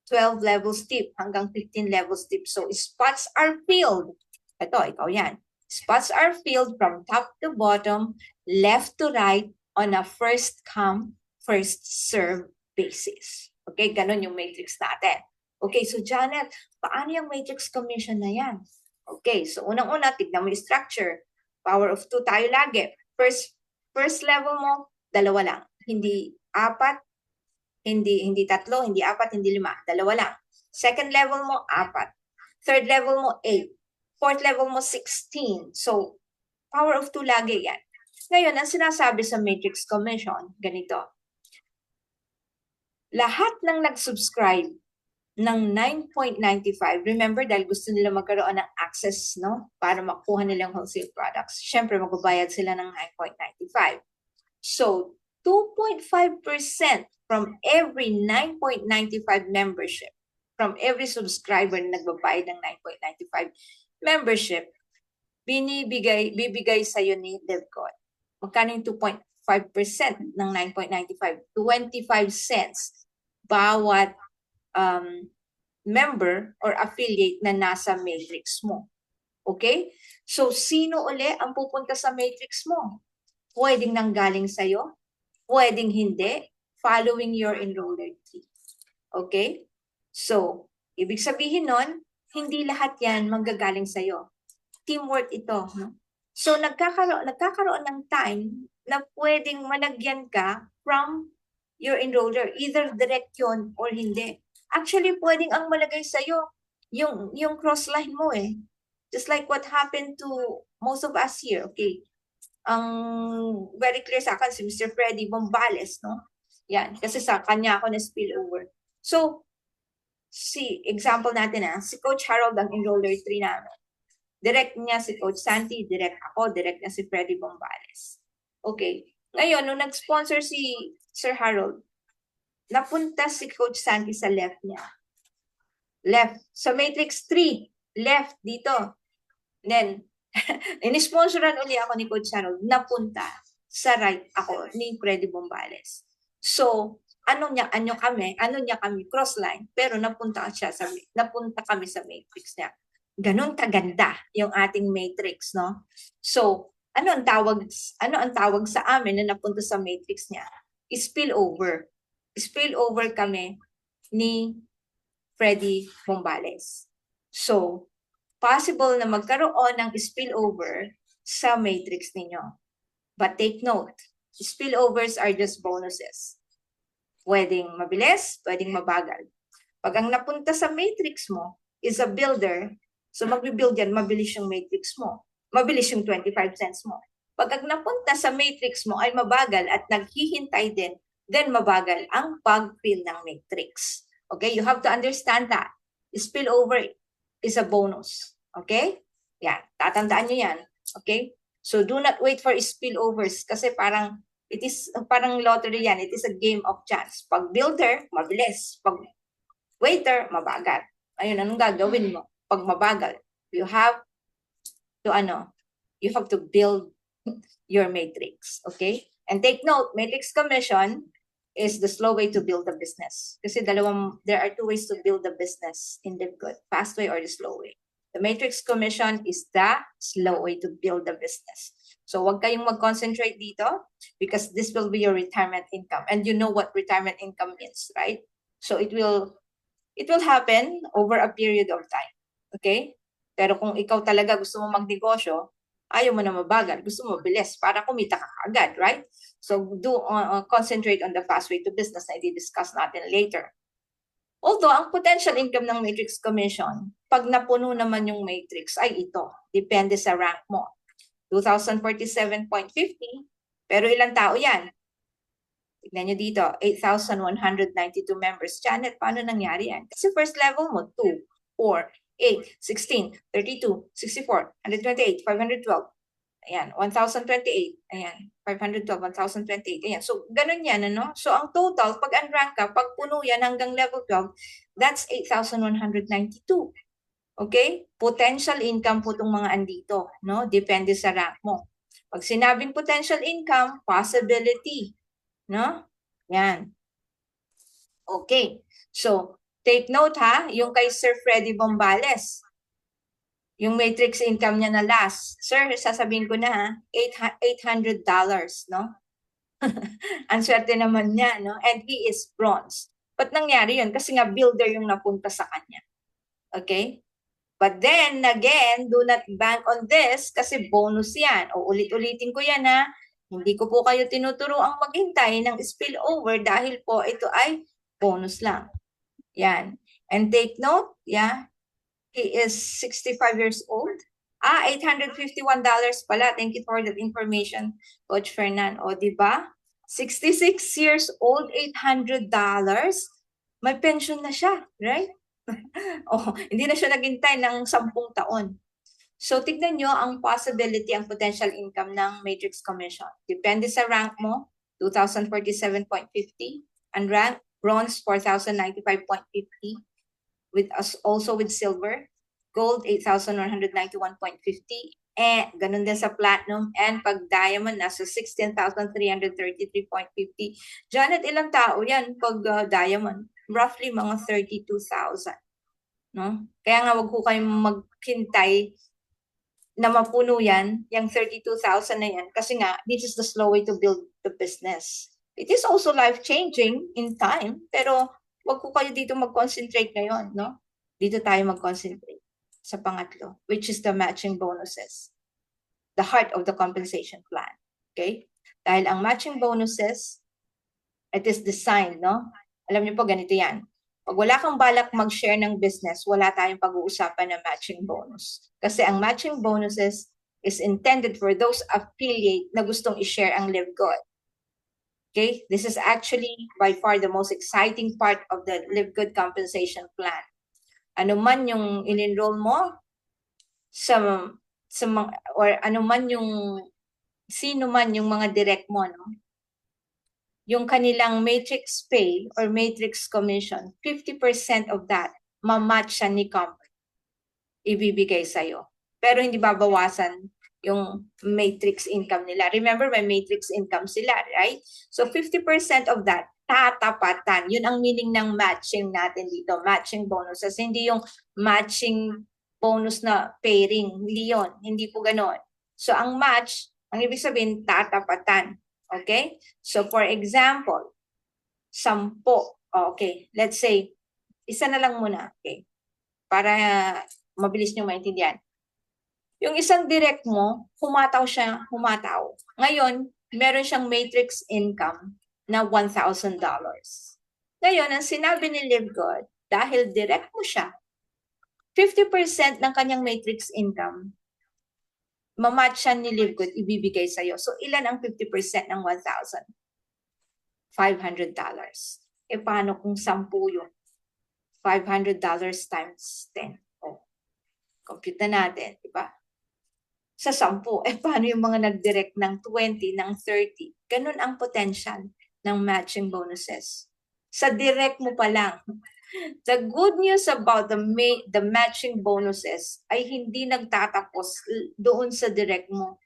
12 levels deep, hanggang 15 levels deep. So, spots are filled. Ito, ikaw yan. Spots are filled from top to bottom, left to right, on a first come, first serve basis. Okay, ganun yung matrix natin. Okay, so Janet, paano yung matrix commission na yan? Okay, so unang-una, tignan mo yung structure. Power of 2 tayo lagi. First level mo, 2 lang. Hindi 4, hindi 3, hindi 4, hindi 5. 2 lang. Second level mo, 4. Third level mo, 8. Fourth level mo, 16. So, power of 2 lagi yan. Ngayon, ang sinasabi sa matrix commission, ganito. Lahat ng nag-subscribe ng 9.95, remember, dahil gusto nila magkaroon ng access, no? Para makuha nilang wholesale products. Siyempre, magbabayad sila ng 9.95. So, 2.5% from every 9.95 membership, from every subscriber na nagbabayad ng 9.95 membership, bibigay sa'yo ni DevCon. Magkano yung 2.5% ng 9.95? 25 cents bawat member or affiliate na nasa matrix mo. Okay? So, sino uli ang pupunta sa matrix mo? Pwedeng nanggaling sa'yo, pwedeng hindi, following your enroller tree. Okay? So, ibig sabihin nun, hindi lahat yan manggagaling sa'yo. Teamwork ito. No? So, nagkakaroon ng time na pwedeng malagyan ka from your enroller. Either direct yun or hindi. Actually, pwedeng ang malagay sa'yo yung cross-line mo eh. Just like what happened to most of us here. Okay? Ang very clear sa akin si Mr. Freddy Bombales, no? Yan, kasi sa kanya ako na spillover. So, example natin si Coach Harold ang enroller 3 namin. Direct niya si Coach Santi, direct ako, direct niya si Freddy Bombales. Okay. Ngayon, nung nag-sponsor si Sir Harold, napunta si Coach Santi sa left niya. left. Sa matrix 3, left dito. Then, in-sponsoran uli ako ni Coach Harold, napunta sa right ako ni Freddy Bombales. So, ano niya kami, cross line, pero napunta kami sa matrix niya. Ganon kaganda yung ating matrix, no? So, ano ang tawag sa amin na napunta sa matrix niya? Spillover. Spillover kami ni Freddy Bombales. So, possible na magkaroon ng spillover sa matrix ninyo. But take note, spillovers are just bonuses. Pwedeng mabilis, pwedeng mabagal. Pag ang napunta sa matrix mo is a builder, so magbibuild yan, mabilis yung matrix mo. Mabilis yung 25 cents mo. Pag ang napunta sa matrix mo ay mabagal at naghihintay din, then mabagal ang pag-fill ng matrix. Okay, you have to understand that. Spillover is a bonus. Okay? Yan, tatandaan nyo yan. Okay? So do not wait for spillovers kasi parang lottery yan. It is a game of chance. Pag builder, mabilis. Pag waiter, mabagal. Ayun, anong gagawin mo? Pag mabagal, you have to build your matrix. Okay? And take note, matrix commission is the slow way to build a business. Kasi there are two ways to build a business in LiveGood, fast way or the slow way. The matrix commission is the slow way to build a business. So wag kayong mag-concentrate dito because this will be your retirement income. And you know what retirement income means, right? So it will happen over a period of time. Okay? Pero kung ikaw talaga gusto mo magnegosyo, ayaw mo na mabagal, gusto mo mabilis para kumita ka agad, right? So concentrate on the fast way to business na i-discuss natin later. Although, ang potential income ng matrix commission, pag napuno naman yung matrix, ay ito. Depende sa rank mo. 2,047.50, pero ilang tao yan? Tignan nyo dito, 8,192 members. Janet, paano nangyari yan? Kasi first level mo, 2, 4, 8, 16, 32, 64, 128, 512. Ayan, 1,028. Ayan, 512, 1,028. Ayan, so ganun yan, ano? So ang total, pag unrank ka, pag puno yan hanggang level 12, that's 8,192. Okay? Potential income po itong mga andito, no? Depende sa rank mo. Pag sinabing potential income, possibility, no? Yan. Okay. So, take note ha, yung kay Sir Freddy Bombales, yung matrix income niya na last. Sir, sasabihin ko na ha, $800, no? Ang swerte naman niya, no? And he is bronze. Ba't nangyari yun? Kasi nga builder yung napunta sa kanya. Okay? But then, again, do not bank on this kasi bonus yan. O ulit-ulitin ko yan ha. Hindi ko po kayo tinuturo ang maghintay ng spillover dahil po ito ay bonus lang. Yan. And take note, yeah, he is 65 years old. $851 pala. Thank you for that information, Coach Fernan. O, diba? 66 years old, $800. May pension na siya, right? Hindi na siya naghintay ng 10 taon. So, tignan nyo ang possibility, ang potential income ng matrix commission. Depende sa rank mo, 2,047.50. And rank, bronze, 4,095.50. Also with silver, gold, 8,191.50. Ganun din sa platinum. And pag diamond, nasa 16,333.50. Janet, ilang tao yan pag diamond? Roughly mga 32,000. No? Kaya nga wag ko kayong maghintay na mapuno yan, yung 32,000 na yan. Kasi nga, this is the slow way to build the business. It is also life-changing in time, pero wag ko kayo dito mag-concentrate ngayon, no? Dito tayo mag-concentrate sa pangatlo, which is the matching bonuses. The heart of the compensation plan. Okay? Dahil ang matching bonuses, it is designed, no? Alam niyo po, ganito yan. Pag wala kang balak mag-share ng business, wala tayong pag-uusapan ng matching bonus. Kasi ang matching bonuses is intended for those affiliate na gustong i-share ang LiveGood. Okay? This is actually by far the most exciting part of the LiveGood compensation plan. Ano man yung in-enroll mo or ano man yung sino man yung mga direct mo, no? Yung kanilang matrix pay or matrix commission, 50% of that mamatch siya ni company. Ibibigay sa'yo. Pero hindi babawasan yung matrix income nila. Remember, may matrix income sila, right? So 50% of that, tatapatan. Yun ang meaning ng matching natin dito. Matching bonuses. Hindi yung matching bonus na pairing. Hindi yun. Hindi po ganon. So ang match, ang ibig sabihin, tatapatan. Okay? So for example, 10. Okay. Let's say, isa na lang muna. Okay. Para mabilis nyo maintindihan. Yung isang direct mo, humataw. Ngayon, meron siyang matrix income na $1,000. Ngayon, ang sinabi ni LiveGood, dahil direct mo siya, 50% ng kanyang matrix income, mamatch siya ni LiveGood, ibibigay sa'yo. So, ilan ang 50% ng $1,000? $500. Paano kung 10 yun? $500 times 10. Compute na natin, di ba? Sa 10, paano yung mga nag-direct ng 20, ng 30? Ganun ang potential ng matching bonuses. Sa direct mo pa lang. The good news about the matching bonuses ay hindi nagtatapos doon sa direct mo.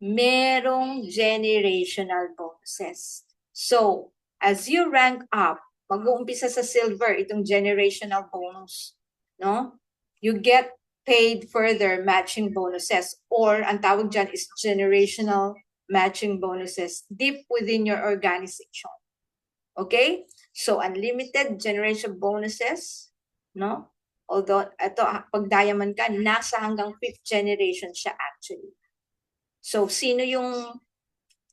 Merong generational bonuses. So, as you rank up, mag-uumpisa sa silver itong generational bonus, no? You get paid further matching bonuses, or ang tawag dyan is generational matching bonuses deep within your organization. Okay? So, unlimited generation bonuses, no? Although, ito, pag diamond ka, nasa hanggang 5th generation siya actually. So, sino yung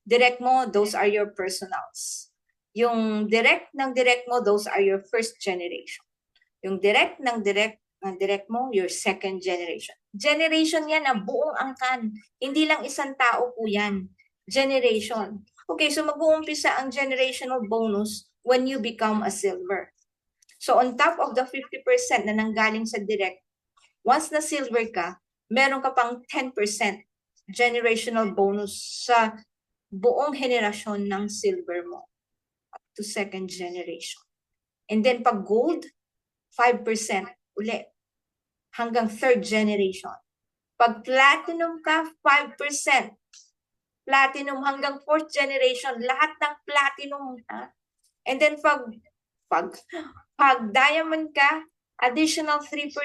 direct mo? Those are your personals. Yung direct mo, those are your first generation. Yung direct mo, your second generation. Generation yan na buong angkan. Hindi lang isang tao po yan. Generation. Okay, so mag-uumpisa ang generational bonus when you become a silver. So on top of the 50% na nanggaling sa direct, once na silver ka, meron ka pang 10% generational bonus sa buong henerasyon ng silver mo up to second generation. And then pag gold, 5% ulit hanggang third generation. Pag platinum ka, 5%. Platinum hanggang fourth generation, lahat ng platinum. And then pag diamond ka, additional 3%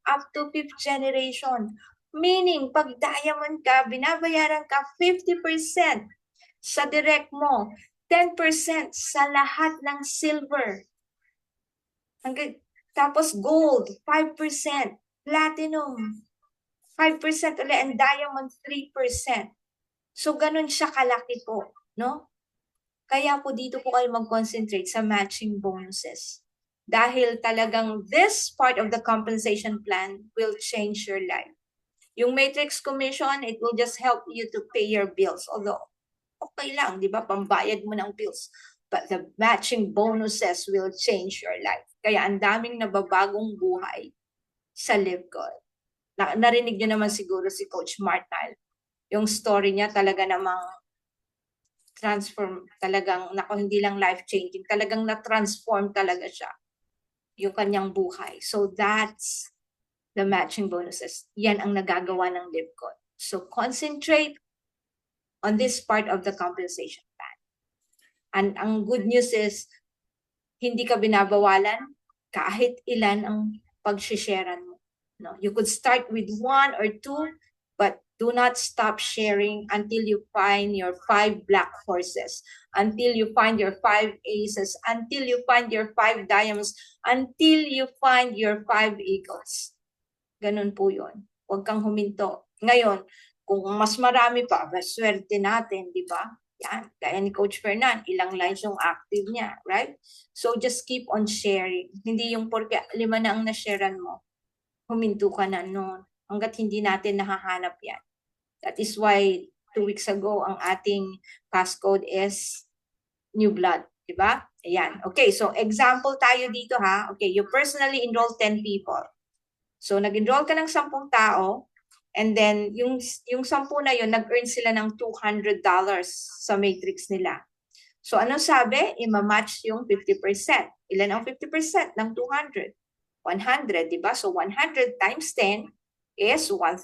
up to 5th generation. Meaning, pag diamond ka, binabayaran ka 50% sa direct mo, 10% sa lahat ng silver. Tapos gold, 5%, platinum, 5% ulit, and diamond, 3%. So, ganun siya kalaki po, no? Kaya po dito po kayo mag-concentrate sa matching bonuses. Dahil talagang this part of the compensation plan will change your life. Yung matrix commission, it will just help you to pay your bills. Although, okay lang, di ba? Pambayad mo ng bills. But the matching bonuses will change your life. Kaya ang daming nababagong buhay sa LiveGood. Narinig nyo naman siguro si Coach Martal. Yung story niya talaga namang transform, talagang, hindi lang life-changing, talagang na-transform talaga siya yung kanyang buhay. So that's the matching bonuses. Yan ang nagagawa ng LiveGood. So concentrate on this part of the compensation plan. And ang good news is, hindi ka binabawalan kahit ilan ang pag-sharean mo. No? You could start with 1 or 2, but do not stop sharing until you find your 5 black horses, until you find your 5 aces, until you find your 5 diamonds, until you find your 5 eagles. Ganun po yun. Huwag kang huminto. Ngayon, kung mas marami pa, swerte natin, di ba? Yan, kaya ni Coach Fernan, ilang lines yung active niya, right? So just keep on sharing. Hindi yung porque 5 na ang na-sharean mo, huminto ka na noon. Hanggat hindi natin nahahanap yan. That is why 2 weeks ago, ang ating passcode is new blood. Diba? Ayan. Okay, so example tayo dito ha. Okay, you personally enroll 10 people. So nag-enroll ka ng 10 tao, and then yung 10 na yun, nag-earn sila ng $200 sa matrix nila. So ano sabi? Ima-match yung 50%. Ilan ang 50% ng 200? 100, di ba? So 100 times 10 is $1,000.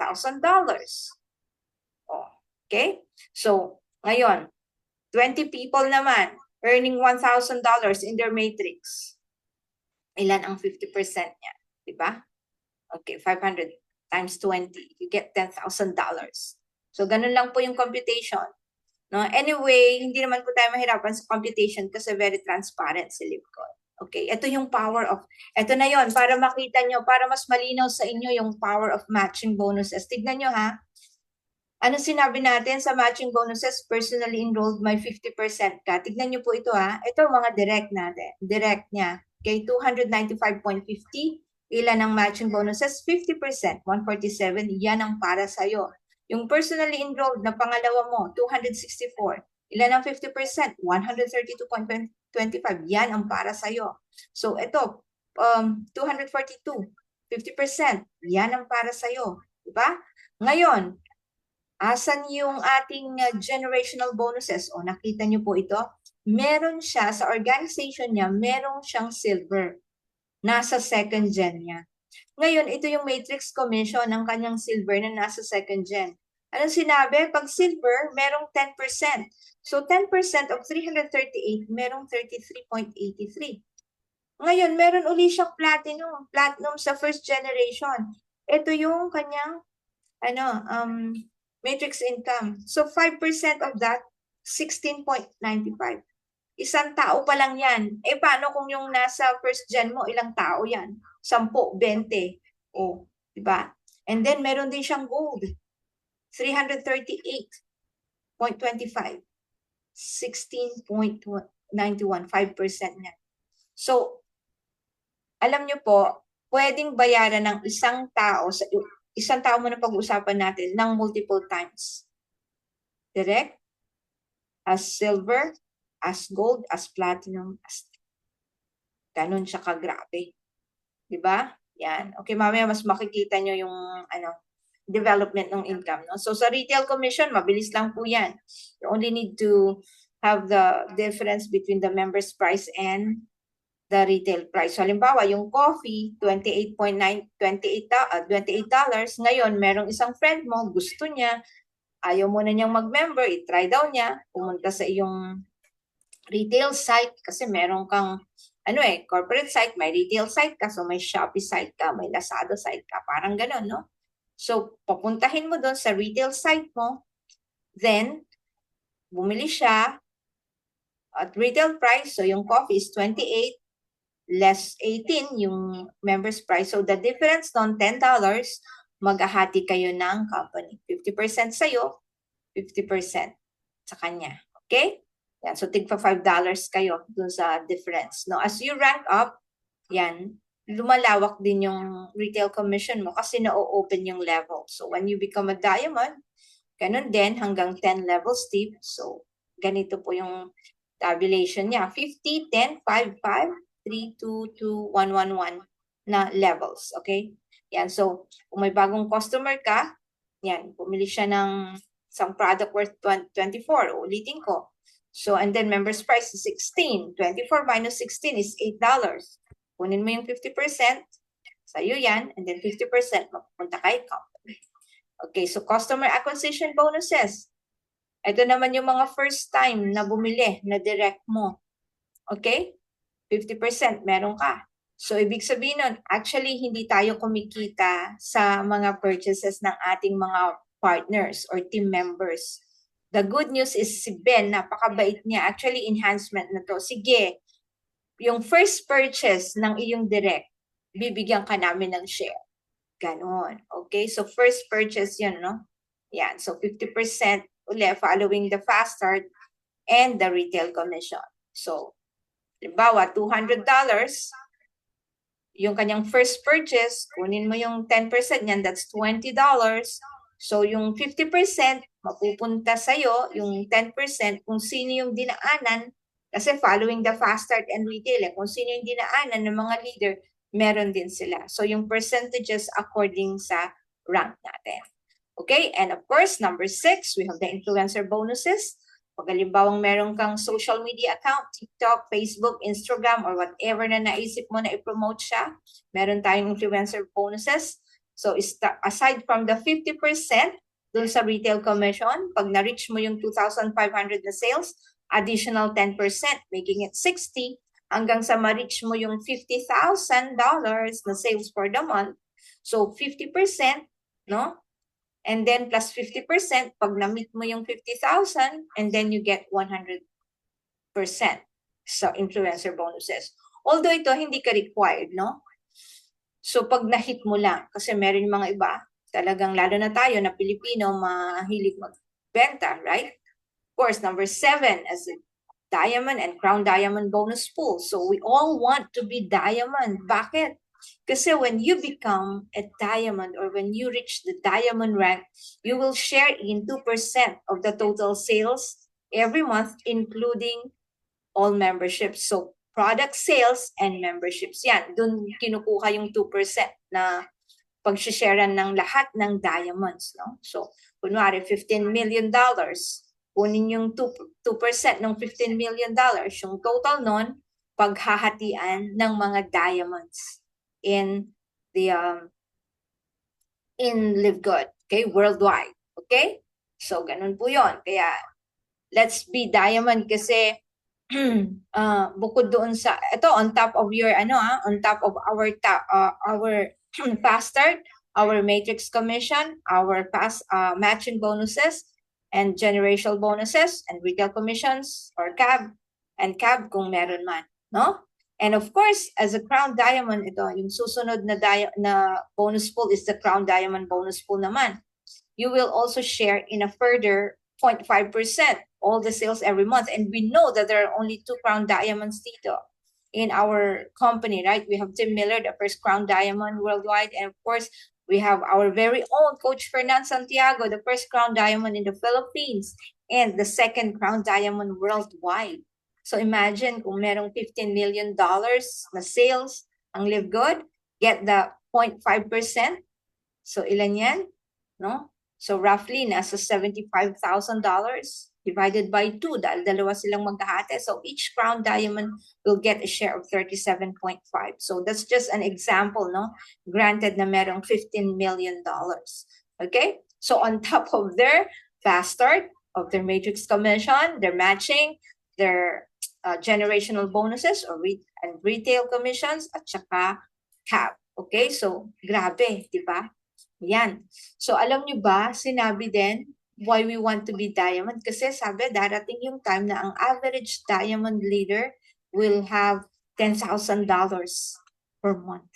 Oh, okay? So, ngayon, 20 people naman earning $1,000 in their matrix. Ilan ang 50% niya? Di ba? Okay, 500 times 20. You get $10,000. So, ganun lang po yung computation. No? Anyway, hindi naman po tayo mahirapan sa computation kasi very transparent si LibCon. Okay, ito yung power of, ito na yon para makita nyo, para mas malinaw sa inyo yung power of matching bonuses. Tignan nyo ha, ano sinabi natin sa matching bonuses, personally enrolled, may 50% ka. Tignan nyo po ito ha, ito mga direct natin, direct niya. Okay, 295.50, ilan ang matching bonuses? 50%, 147, yan ang para sa'yo. Yung personally enrolled na pangalawa mo, 264. Ilan ang 50%? 132.25. Yan ang para sa'yo. So, ito, 242. 50%. Yan ang para sa'yo. Diba? Ngayon, asan yung ating generational bonuses? O, nakita nyo po ito? Meron siya, sa organization niya, meron siyang silver. Nasa second gen niya. Ngayon, ito yung matrix commission ng kanyang silver na nasa second gen. Anong sinabi? Pag silver, merong 10%. So, 10% of 338, merong 33.83. Ngayon, meron uli siyang platinum. Platinum sa first generation. Ito yung kanyang matrix income. So, 5% of that, 16.95. Isang tao pa lang yan. Eh, paano kung yung nasa first gen mo, ilang tao yan? 10, 20. O, diba? And then, meron din siyang gold. 338.25. 16.91. 5% niya. So, alam nyo po, pwedeng bayaran ng isang tao mo na pag-uusapan natin ng multiple times. Direct, as silver, as gold, as platinum, as ganun siya kagrabe. Diba? Yan. Okay, mamaya mas makikita nyo yung development ng income. No? So sa retail commission, mabilis lang po yan. You only need to have the difference between the member's price and the retail price. So halimbawa, yung coffee, $28. Ngayon, merong isang friend mo, gusto niya, ayaw mo na niyang mag-member, i-try daw niya, pumunta sa iyong retail site kasi meron kang corporate site, may retail site ka, so may Shopee site ka, may Lazada site ka, parang gano'n, no? So, papuntahin mo doon sa retail site mo, then, bumili siya at retail price, so yung coffee is 28, less 18 yung member's price. So, the difference doon, $10, maghahati kayo ng company. 50% sa'yo, 50% sa kanya. Okay? Yan. So, tigpa $5 kayo dun sa difference. No? As you rank up, yan, lumalawak din yung retail commission mo kasi na-open yung level. So, when you become a diamond, ganun din hanggang 10 levels deep. So, ganito po yung tabulation niya. 50, 10, 5, 5, 3, 2, 2, 1, 1, 1 na levels. Okay? Yan. So, kung may bagong customer ka, yan, pumili siya ng isang product worth 24. Ulitin ko. So, and then member's price is 16. 24 minus 16 is $8. Kunin mo yung 50%, sa'yo yan, and then 50% mapupunta kay company. Okay, so customer acquisition bonuses. Ito naman yung mga first time na bumili, na direct mo. Okay? 50% meron ka. So, ibig sabihin nun, actually, hindi tayo kumikita sa mga purchases ng ating mga partners or team members. The good news is si Ben, napakabait niya. Actually, enhancement na to. Sige, yung first purchase ng iyong direct, bibigyan ka namin ng share. Ganon. Okay? So, first purchase yun, no? Yan. So, 50% ulit following the fast start and the retail commission. So, halimbawa, $200, yung kanyang first purchase, kunin mo yung 10% niyan, that's $20. So, yung 50%, mapupunta sa'yo, yung 10%, kung sino yung dinaanan, kasi following the fast start and retail, kung sino yung dinaanan ng mga leader, meron din sila. So, yung percentages according sa rank natin. Okay, and of course, number 6, we have the influencer bonuses. Pag halimbawang meron kang social media account, TikTok, Facebook, Instagram, or whatever na naisip mo na i-promote siya, meron tayong influencer bonuses. So aside from the 50% dun sa retail commission, pag na-reach mo yung 2,500 na sales, additional 10%, making it 60, hanggang sa ma-reach mo yung $50,000 na sales for the month. So 50%, no? And then plus 50%, pag na-meet mo yung 50,000, and then you get 100% sa influencer bonuses. Although ito, hindi ka required, no? So pag na-hit mo lang, kasi meron mga iba, talagang lalo na tayo na Pilipino, mahilig magbenta, right? Of course, number 7 as a diamond and crown diamond bonus pool. So we all want to be diamond. Bakit? Kasi when you become a diamond or when you reach the diamond rank, you will share in 2% of the total sales every month, including all memberships. So product sales and memberships yan. Doon kinukuha yung 2% na pag-sharean ng lahat ng diamonds. No? So kunwari $15 million, kunin yung 2% ng $15 million, yung total nun, paghahatian ng mga diamonds in the in Live Good, okay, worldwide, okay? So ganun po 'yon. Kaya let's be diamond kasi bukod doon sa ito on top of your on top of our fast start, our matrix commission, our past matching bonuses and generational bonuses and retail commissions or CAB kung meron man, no? And of course, as a crown diamond, ito, yung susunod na bonus pool is the crown diamond bonus pool naman. You will also share in a further 0.5% all the sales every month. And we know that there are only 2 crown diamonds dito in our company, right? We have Tim Miller, the first crown diamond worldwide. And of course, we have our very own Coach Fernan Santiago, the first crown diamond in the Philippines and the second crown diamond worldwide. So imagine kung merong $15 million na sales ang Live Good, get the 0.5%. So ilan yan? No? So roughly nasa $75,000 divided by 2 dahil dalawa silang magkahati. So each crown diamond will get a share of 37.5. So that's just an example, no? Granted na merong $15 million. Okay? So on top of their fast start, of their matrix commission, their matching, their generational bonuses or and retail commissions at saka CAB. Okay? So, grabe, di ba? Yan. So, alam nyo ba, sinabi din why we want to be diamond? Kasi sabi, darating yung time na ang average diamond leader will have $10,000 per month.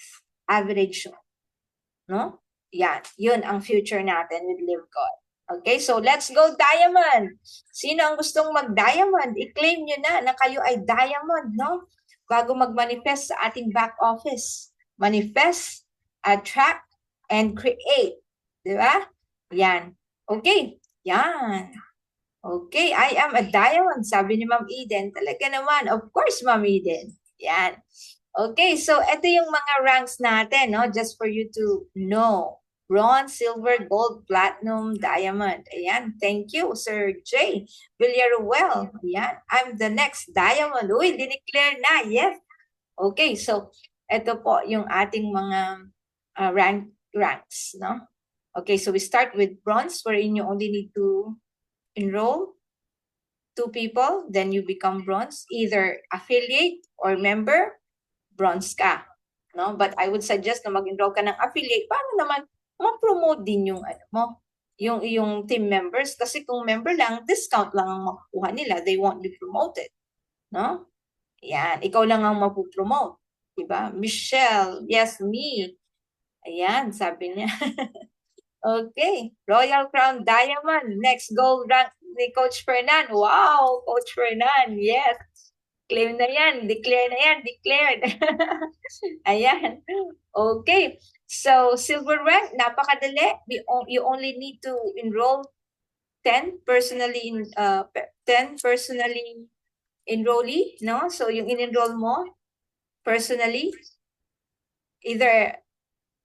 Average. No? Yan. Yun ang future natin with Live Good. Okay, so let's go diamond. Sino ang gustong mag-diamond? I-claim nyo na kayo ay diamond, no? Bago mag-manifest sa ating back office. Manifest, attract, and create. Di ba? Yan. Okay, yan. Okay, I am a diamond, sabi ni Ma'am Eden. Talaga naman, of course, Ma'am Eden. Yan. Okay, so ito yung mga ranks natin, no? Just for you to know. Bronze, silver, gold, platinum, diamond. Ayan, thank you, Sir J. Villaruel. Ayan, I'm the next diamond. Uy, dineclare na, yes. Okay, so ito po yung ating mga ranks, no? Okay, so we start with bronze, wherein you only need to enroll 2 people, then you become bronze. Either affiliate or member, bronze ka. No? But I would suggest na mag-enroll ka ng affiliate para naman ma-promote din yung yung team members kasi kung member lang, discount lang ang makukuha nila. They won't be promoted. No? Yan, ikaw lang ang mapupromote. Diba? Michelle, yes, me. Ayan, sabi niya. Okay, Royal Crown Diamond. Next gold rank ni Coach Fernan. Wow, Coach Fernan, yes. Claim na yan, declare na yan, declared. Ayan. Okay. So, silver rank, napakadali. You only need to enroll 10 personally 10 personally enrollee, no? So, yung in-enroll mo personally, either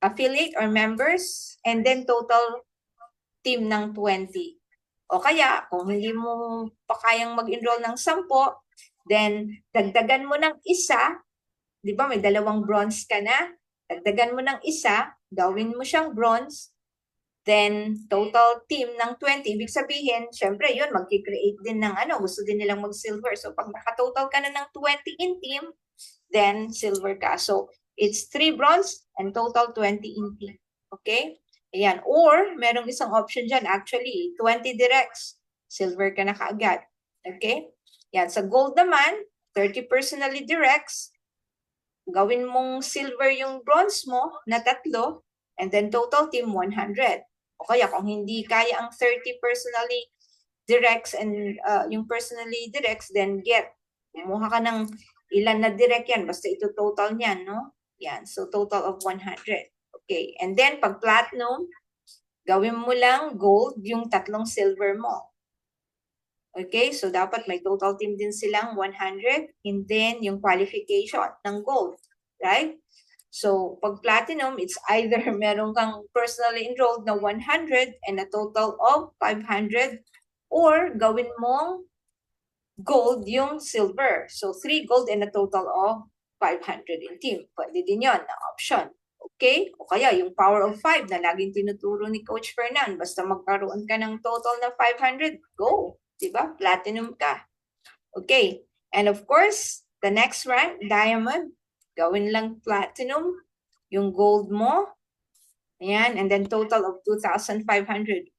affiliate or members, and then total team ng 20. O kaya, kung hindi mo pa kayang mag-enroll ng 10, then dagdagan mo ng isa, di ba may 2 bronze ka na, dagdagan mo ng isa, gawin mo siyang bronze, then total team ng 20, ibig sabihin, syempre yun, mag-create din ng gusto din nilang mag-silver. So pag nakatotal ka na ng 20 in team, then silver ka. So it's 3 bronze and total 20 in team. Okay? Ayan. Or, merong isang option dyan, actually, 20 directs. Silver ka na kaagad. Okay? Yan. Sa gold naman, 30 personally directs. Gawin mong silver yung bronze mo na 3, and then total team 100. O kaya kung hindi kaya ang 30 personally directs and yung personally directs, then kumuha ka ng ilan na direct yan, basta ito total niyan, no? Yan, so total of 100. Okay, and then pag platinum, gawin mo lang gold yung 3 silver mo. Okay, so dapat may total team din silang 100, and then yung qualification ng gold, right? So, pag platinum, it's either meron kang personally enrolled na 100 and a total of 500, or gawin mong gold yung silver. So, 3 gold and a total of 500 in team. Pwede din yun na option. Okay? O kaya yung power of 5 na laging tinuturo ni Coach Fernan. Basta magkaroon ka ng total na 500, go. Diba? Platinum ka. Okay. And of course, the next rank, diamond. Gawin lang platinum. Yung gold mo. Ayan. And then total of 2,500.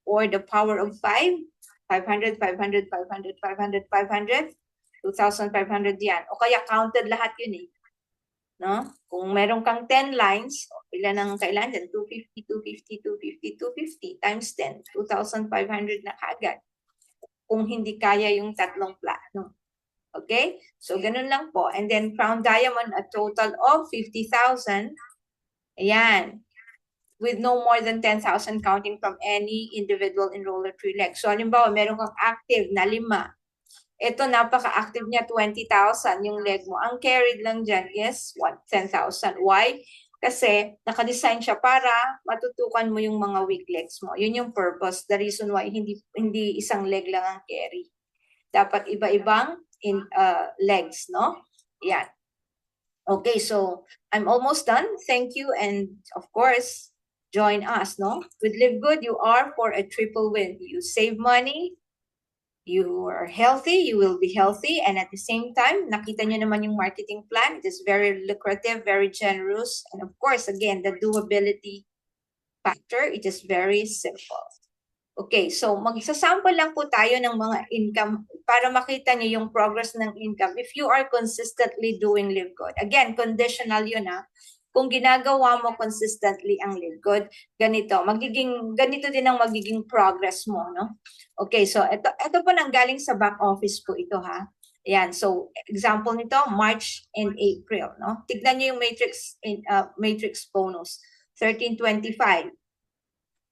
Or the power of 5. 500, 500, 500, 500, 500. 2,500 yan. O kaya counted lahat yun eh. No? Kung meron kang 10 lines, ilan ang kailangan dyan? 250, 250, 250, 250 times 10. 2,500 na kaagad. Kung hindi kaya yung 3 platinum. Okay? So, ganun lang po. And then, crown diamond, a total of 50,000. Ayan. With no more than 10,000 counting from any individual enroller 3 legs. So, halimbawa, meron kang active na 5. Ito, napaka-active niya, 20,000 yung leg mo. Ang carried lang dyan is 10,000. Why? Kasi naka-design siya para matutukan mo yung mga weak legs mo. Yun yung purpose, the reason why hindi isang leg lang ang carry. Dapat iba-ibang legs, no? Yan. Okay, so I'm almost done. Thank you, and of course, join us, no? With Live Good, you are for a triple win. You save money, you are healthy, you will be healthy, and at the same time, nakita nyo naman yung marketing plan. It is very lucrative, very generous, and of course, again, the doability factor, it is very simple. Okay, so magsasample lang po tayo ng mga income para makita nyo yung progress ng income if you are consistently doing Live Good. Again, conditional yun ha. Kung ginagawa mo consistently ang Live Good, ganito din ang magiging progress mo, no? Okay, so ito po nanggaling sa back office po ito ha. Ayan, so example nito, March and April, no? Tignan niyo yung matrix bonus, 1325.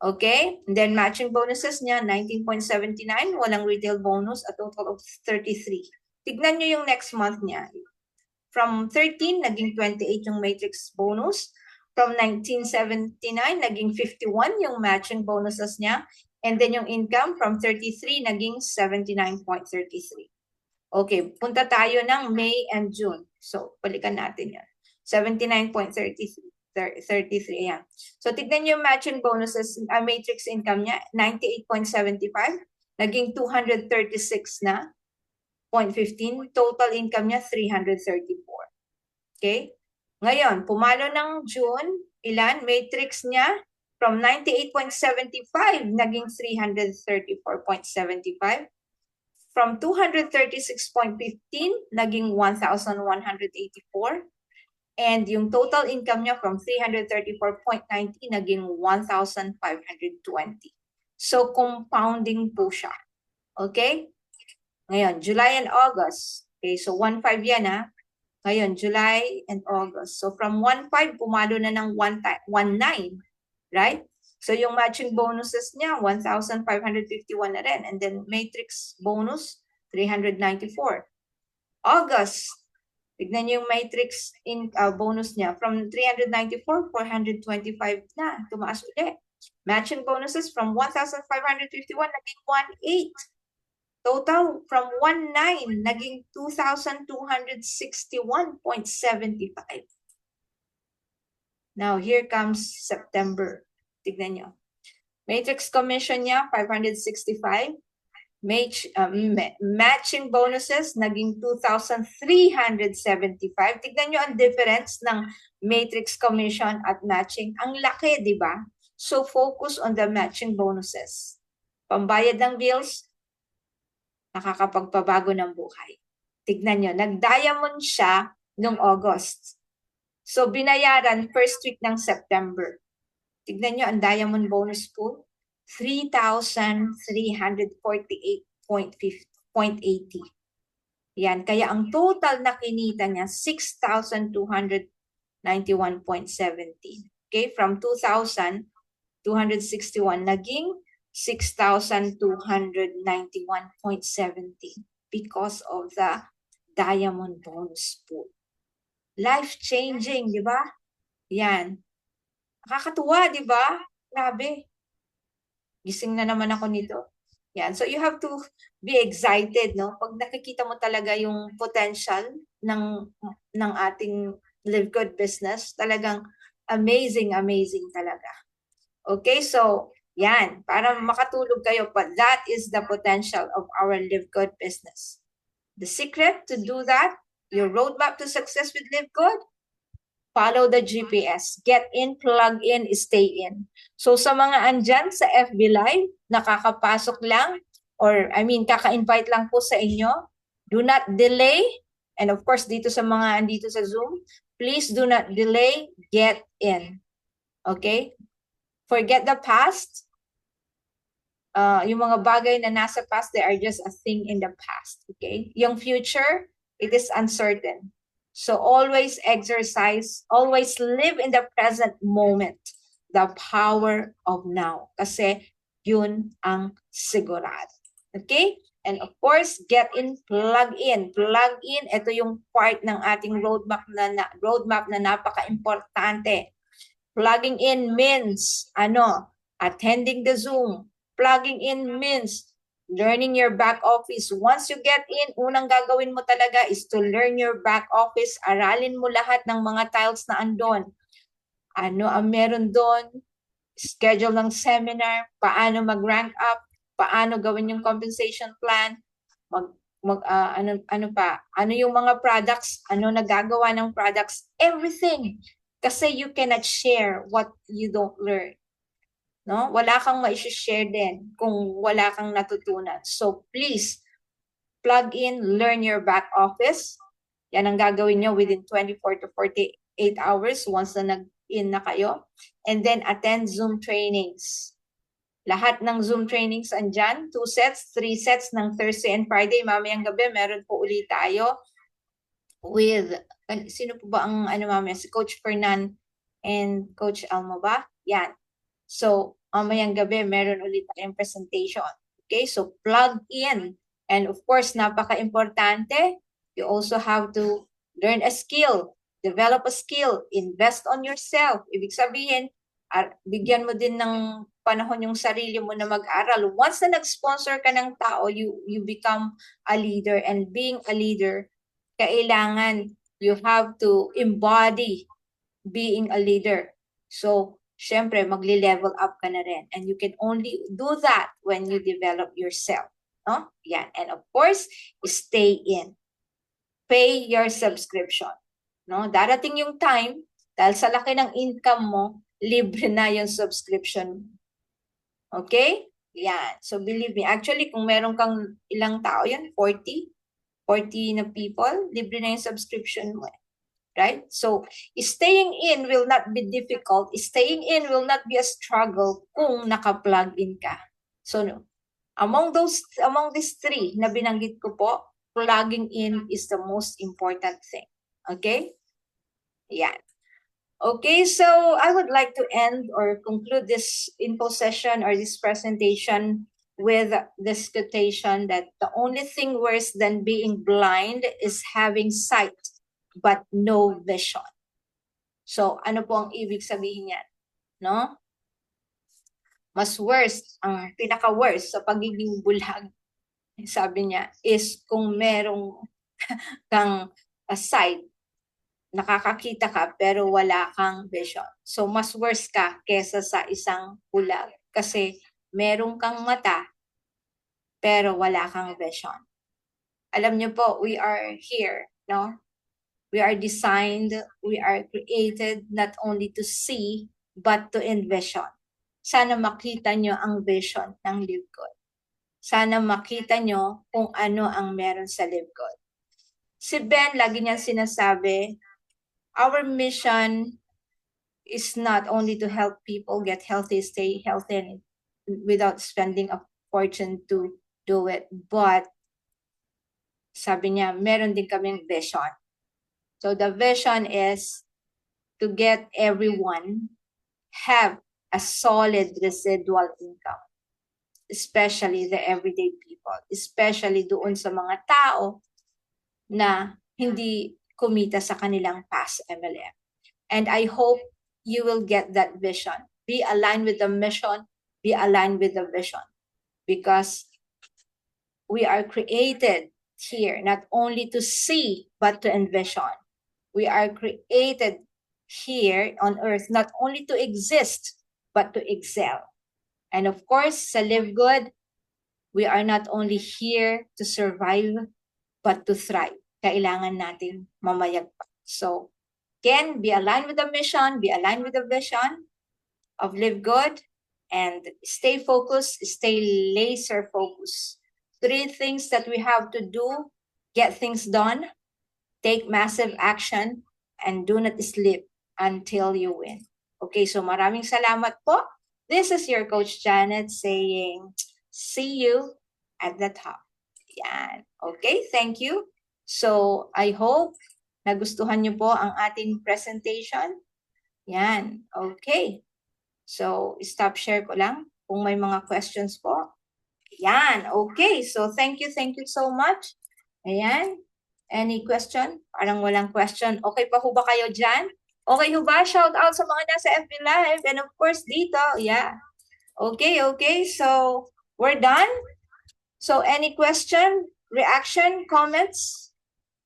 Okay, and then matching bonuses niya, 19.79, walang retail bonus, a total of 33. Tignan niyo yung next month niya. From 13, naging 28 yung matrix bonus. From 1979, naging 51 yung matching bonuses niya. And then yung income, from 33, naging 79.33. Okay, punta tayo ng May and June. So, balikan natin yan. 79.33. 33, yan. So, tignan nyo yung matching bonuses, matrix income niya, 98.75, naging 236 na, 0.15, total income niya, 334. Okay? Ngayon, pumalo ng June, ilan? Matrix niya, from 98.75, naging 334.75. From 236.15, naging 1,184. And yung total income niya from 334.90 naging 1,520. So, compounding po siya. Okay? Ngayon, July and August. Okay, so 1.5 yan ha. Ngayon, July and August. So, from 1.5, pumalo na ng 1.9. Right? So, yung matching bonuses niya, 1,551 na rin. And then, matrix bonus, 394. August, tignan niyo yung matrix bonus niya. From 394, 425 na. Tumaas ulit. Matching bonuses from 1,551 naging 1,800. Total from 1,900 naging 2,261.75. Now, here comes September. Tignan nyo. Matrix commission niya, 565. Matching bonuses, naging 2,375. Tignan nyo ang difference ng matrix commission at matching. Ang laki, di ba? So, focus on the matching bonuses. Pambayad ng bills, nakakapagpabago ng buhay. Tignan nyo, nag-diamond siya noong August. So, binayaran first week ng September. Tignan nyo ang diamond bonus pool, 3,348.80. Yan, kaya ang total na kinita niya, 6,291.17. Okay, from 2,261 naging 6,291.17 because of the diamond bonus pool. Life-changing, di ba? Yan. Nakakatuwa, di ba? Grabe. Gising na naman ako nito. Yan. So you have to be excited, no? Pag nakikita mo talaga yung potential ng ating Live Good business, talagang amazing, amazing talaga. Okay, so yan. Para makatulog kayo, but that is the potential of our Live Good business. The secret to do that, your roadmap to success with Live Good, follow the GPS. Get in, plug in, stay in. So sa mga andyan sa FB Live, nakakapasok lang, or kaka-invite lang po sa inyo, do not delay. And of course, dito sa mga andito sa Zoom, please do not delay, get in. Okay? Forget the past. Yung mga bagay na nasa past, they are just a thing in the past. Okay? Yung future, it is uncertain. So always exercise, always live in the present moment, the power of now. Kasi yun ang sigurado. Okay? And of course, get in, plug in. Plug in, ito yung part ng ating roadmap na napaka-importante. Plugging in means, attending the Zoom. Plugging in means learning your back office. Once you get in, unang gagawin mo talaga is to learn your back office. Aralin mo lahat ng mga tiles na andon. Ano ang meron doon? Schedule ng seminar, paano mag-rank up, paano gawin yung compensation plan, ano yung mga products, ano nagagawa ng products, everything. Kasi you cannot share what you don't learn. No? Wala kang ma-share din kung wala kang natutunan. So please, plug in, learn your back office. Yan ang gagawin nyo within 24 to 48 hours once na nag-in na kayo. And then attend Zoom trainings. Lahat ng Zoom trainings andyan, 2 sets, 3 sets ng Thursday and Friday. Mamayang gabi, meron po ulit tayo with, sino po ba ang mamaya? Si Coach Fernan and Coach Almo ba? Yan. So, mamayang gabi, meron ulit tayong presentation. Okay, so plug in. And of course, napaka-importante, you also have to learn a skill, develop a skill, invest on yourself. Ibig sabihin, bigyan mo din ng panahon yung sarili mo na mag-aral. Once na nag-sponsor ka ng tao, you become a leader. And being a leader, kailangan you have to embody being a leader. So, syempre, magli-level up ka na rin. And you can only do that when you develop yourself. No? Yan. And of course, stay in. Pay your subscription. No? Darating yung time, dahil sa laki ng income mo, libre na yung subscription. Okay? Yan. So, believe me. Actually, kung meron kang ilang tao yan, 40 na people, libre na yung subscription mo. Right? So, staying in will not be difficult. Staying in will not be a struggle kung naka-plug in ka. So, among these 3 na binanggit ko po, plugging in is the most important thing. Okay? Yan. Okay, so I would like to end or conclude this info session or this presentation with this quotation that the only thing worse than being blind is having sight but no vision. So, ano po ang ibig sabihin niyan? No? Mas worst, ang pinaka-worst sa pagiging bulag, sabi niya, is kung merong kang sight, nakakakita ka pero wala kang vision. So mas worse ka kesa sa isang bulag kasi meron kang mata pero wala kang vision. Alam niyo po, we are here, no? We are designed, we are created not only to see but to envision. Sana makita nyo ang vision ng Live Good. Sana makita nyo kung ano ang meron sa Live Good. Si Ben, lagi niyang sinasabi, our mission is not only to help people get healthy, stay healthy, and without spending a fortune to do it. But, sabi niya, meron din kaming vision. So the vision is to get everyone have a solid residual income, especially the everyday people, especially doon sa mga tao na hindi kumita sa kanilang past MLM. And I hope you will get that vision. Be aligned with the mission, be aligned with the vision, because we are created here not only to see but to envision. We are created here on earth not only to exist but to excel. And of course, sa Live Good, we are not only here to survive but to thrive. Kailangan nating mamayagpag. So, again, be aligned with the mission, be aligned with the vision of Live Good, and stay focused, stay laser focused. 3 things that we have to do: get things done, take massive action, and do not sleep until you win. Okay, so maraming salamat po. This is your Coach Janet saying, see you at the top. Yan. Okay, thank you. So, I hope nagustuhan niyo po ang ating presentation. Yan. Okay. So, stop share ko lang kung may mga questions po. Yan. Okay. So, thank you so much. Ayan. Any question? Parang walang question. Okay pa ho ba kayo dyan? Okay ho ba? Shout out sa mga nasa FB Live. And of course, dito. Yeah. Okay. So, we're done. So, any question, reaction, comments?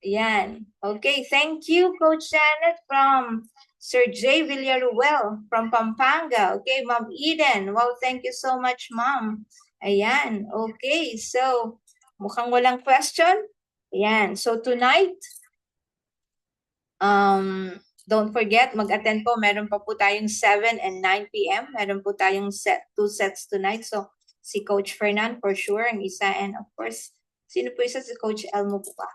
Yan. Okay. Thank you, Coach Janet from Sir J. Villaruel from Pampanga. Okay, Ma'am Eden. Wow, thank you so much, Ma'am. Ayan. Okay. So, mukhang walang question. Ayan. So, tonight, don't forget, mag-attend po. Meron pa po tayong 7 and 9 p.m. Meron po tayong 2 sets tonight. So, si Coach Fernan for sure, ang isa. And of course, sino po isa? Si Coach Elmo po pa.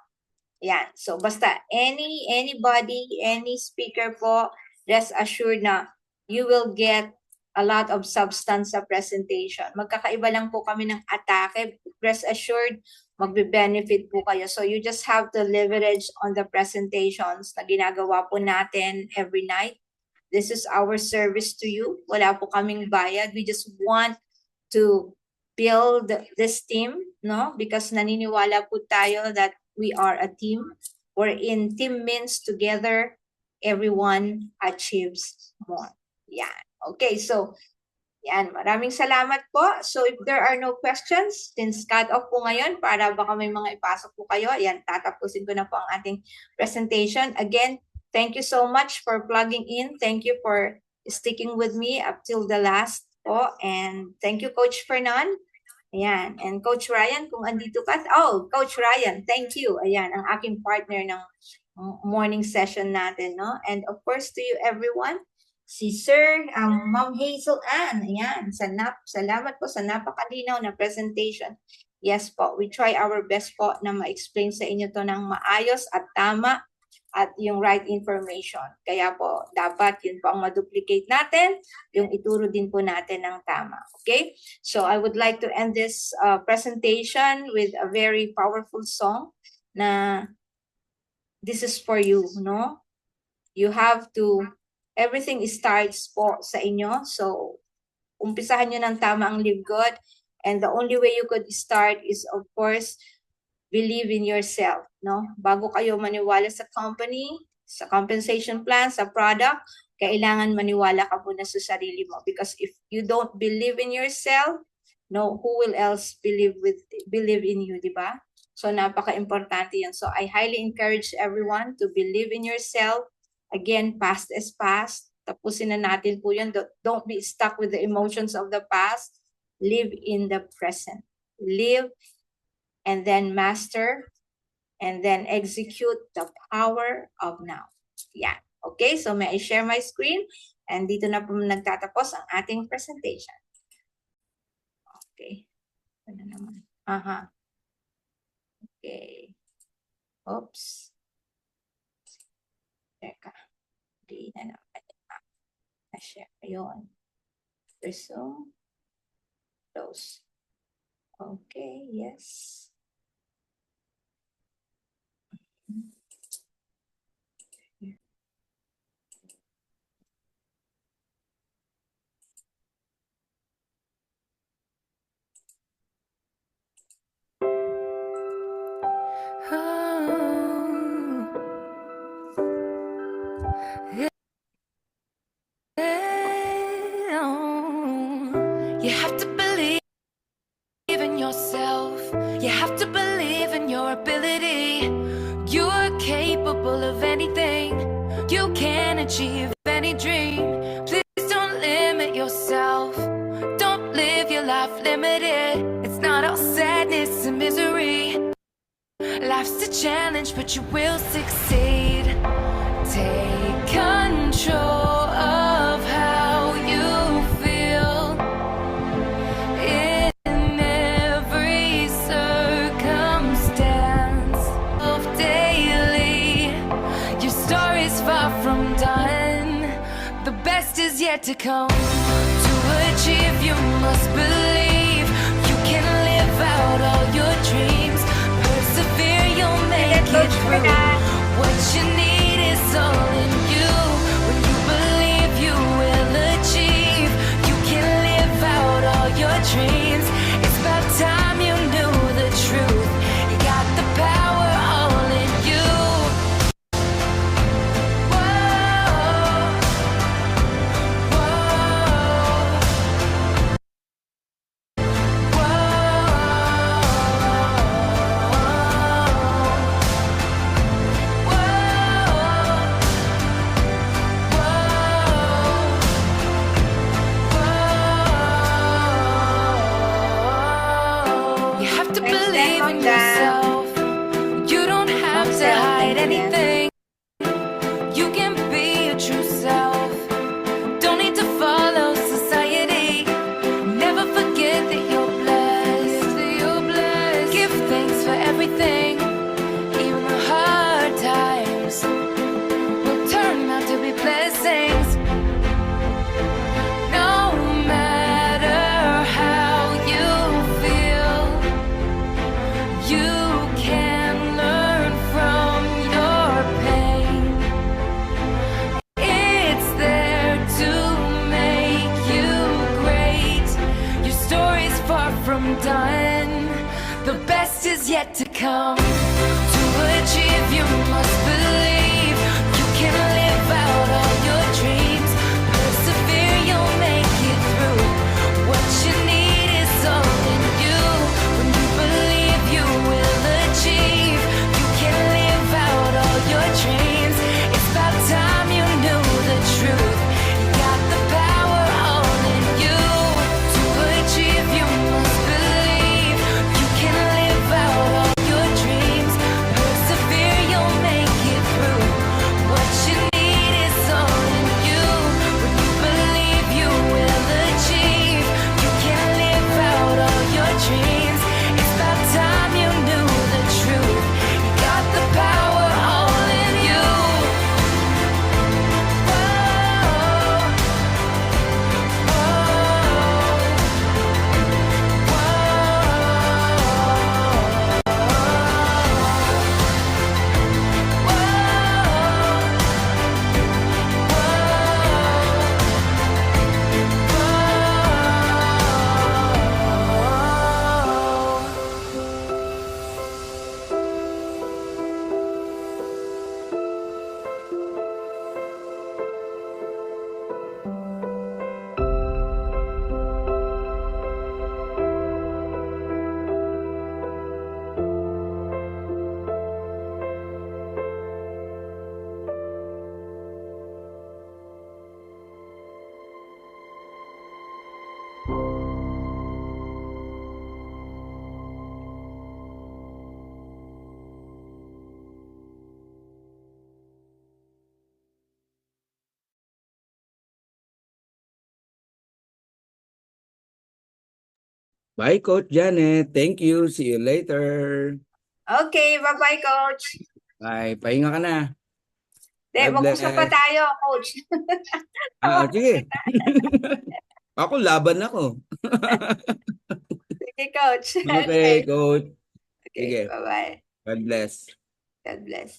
Yan. So, basta anybody, any speaker po, rest assured na you will get a lot of substance sa presentation. Magkakaiba lang po kami ng atake. Rest assured, magbe-benefit po kayo. So, you just have to leverage on the presentations na ginagawa po natin every night. This is our service to you. Wala po kaming bayad. We just want to build this team, no? Because naniniwala po tayo that we are a team. We're in team means together, everyone achieves more. Yan. Okay, so yan. Maraming salamat po. So if there are no questions, since cut off po ngayon para baka may mga ipasok po kayo, yan, tatapusin ko na po ang ating presentation. Again, thank you so much for plugging in. Thank you for sticking with me up till the last po. And thank you, Coach Fernan. Ayan. And Coach Ryan, kung andito ka. Oh, Coach Ryan, thank you. Ayan, ang aking partner ng morning session natin, no? And of course, to you everyone, si Sir Ma'am Hazel Ann. Ayan, salamat po sa napakalinaw na presentation. Yes po, we try our best po na ma-explain sa inyo to ng maayos at tama at yung right information. Kaya po, dapat yun po ang ma-duplicate natin, yung ituro din po natin ng tama. Okay? So, I would like to end this presentation with a very powerful song na this is for you, no? You have to, everything starts po sa inyo. So, umpisahan nyo ng tama ang Live Good. And the only way you could start is, of course, believe in yourself, no? Bago kayo maniwala sa company, sa compensation plan, sa product, kailangan maniwala ka muna sa sarili mo, because if you don't believe in yourself, no, who will else believe in you, di ba? So napaka-importante yun. So I highly encourage everyone to believe in yourself. Again, past is past. Tapusin na natin po yun. Don't be stuck with the emotions of the past. Live in the present. Live and then master and then execute the power of now. Yeah. Okay, so may I share my screen? And dito na po nagtatapos ang ating presentation. Okay. Ano naman? Aha. Okay. Oops. Teka. Hindi na naman. Na-share. Ayun. Resume. Close. Okay, yes. You have to believe in yourself. You have to believe in your ability. You are capable of anything. You can achieve any dream. Please don't limit yourself. Don't live your life limited. It's not all sadness and misery. Life's a challenge, but you will succeed. Take control of how you feel in every circumstance of daily. Your story's far from done. The best is yet to come. To achieve, you must believe. You can live out all your dreams. Persevere, you'll make it through. What you need is all in you. When you believe, you will achieve. You can live out all your dreams. It's about time you knew the truth. You got the power all in you. Whoa, you have to believe in yourself. You don't have to hide anything. You can be your true self. Don't need to follow society. Never forget that you're blessed. Give thanks for everything. Even the hard times will turn out to be blessings. No matter how you feel, you can learn from your pain. It's there to make you great. Your story's far from done. The best is yet to come. To achieve, you must believe. You can live out all your dreams. Persevere, you'll make it through. What you need is all in you. When you believe, you will achieve. You can live out all your dreams. It's about time you knew the truth. You got the power all in you. To achieve, you must believe. You can live out all your dreams. Persevere, you'll make it through. Bye, Coach Janet. Thank you. See you later. Okay, bye-bye, Coach. Bye. Pahinga ka na. God Mag-usap pa bless. tayo, Coach. Sige. Ako, laban ako. Sige, Coach. Okay, Okay. Coach. Okay, Sige. bye-bye. God bless. God bless.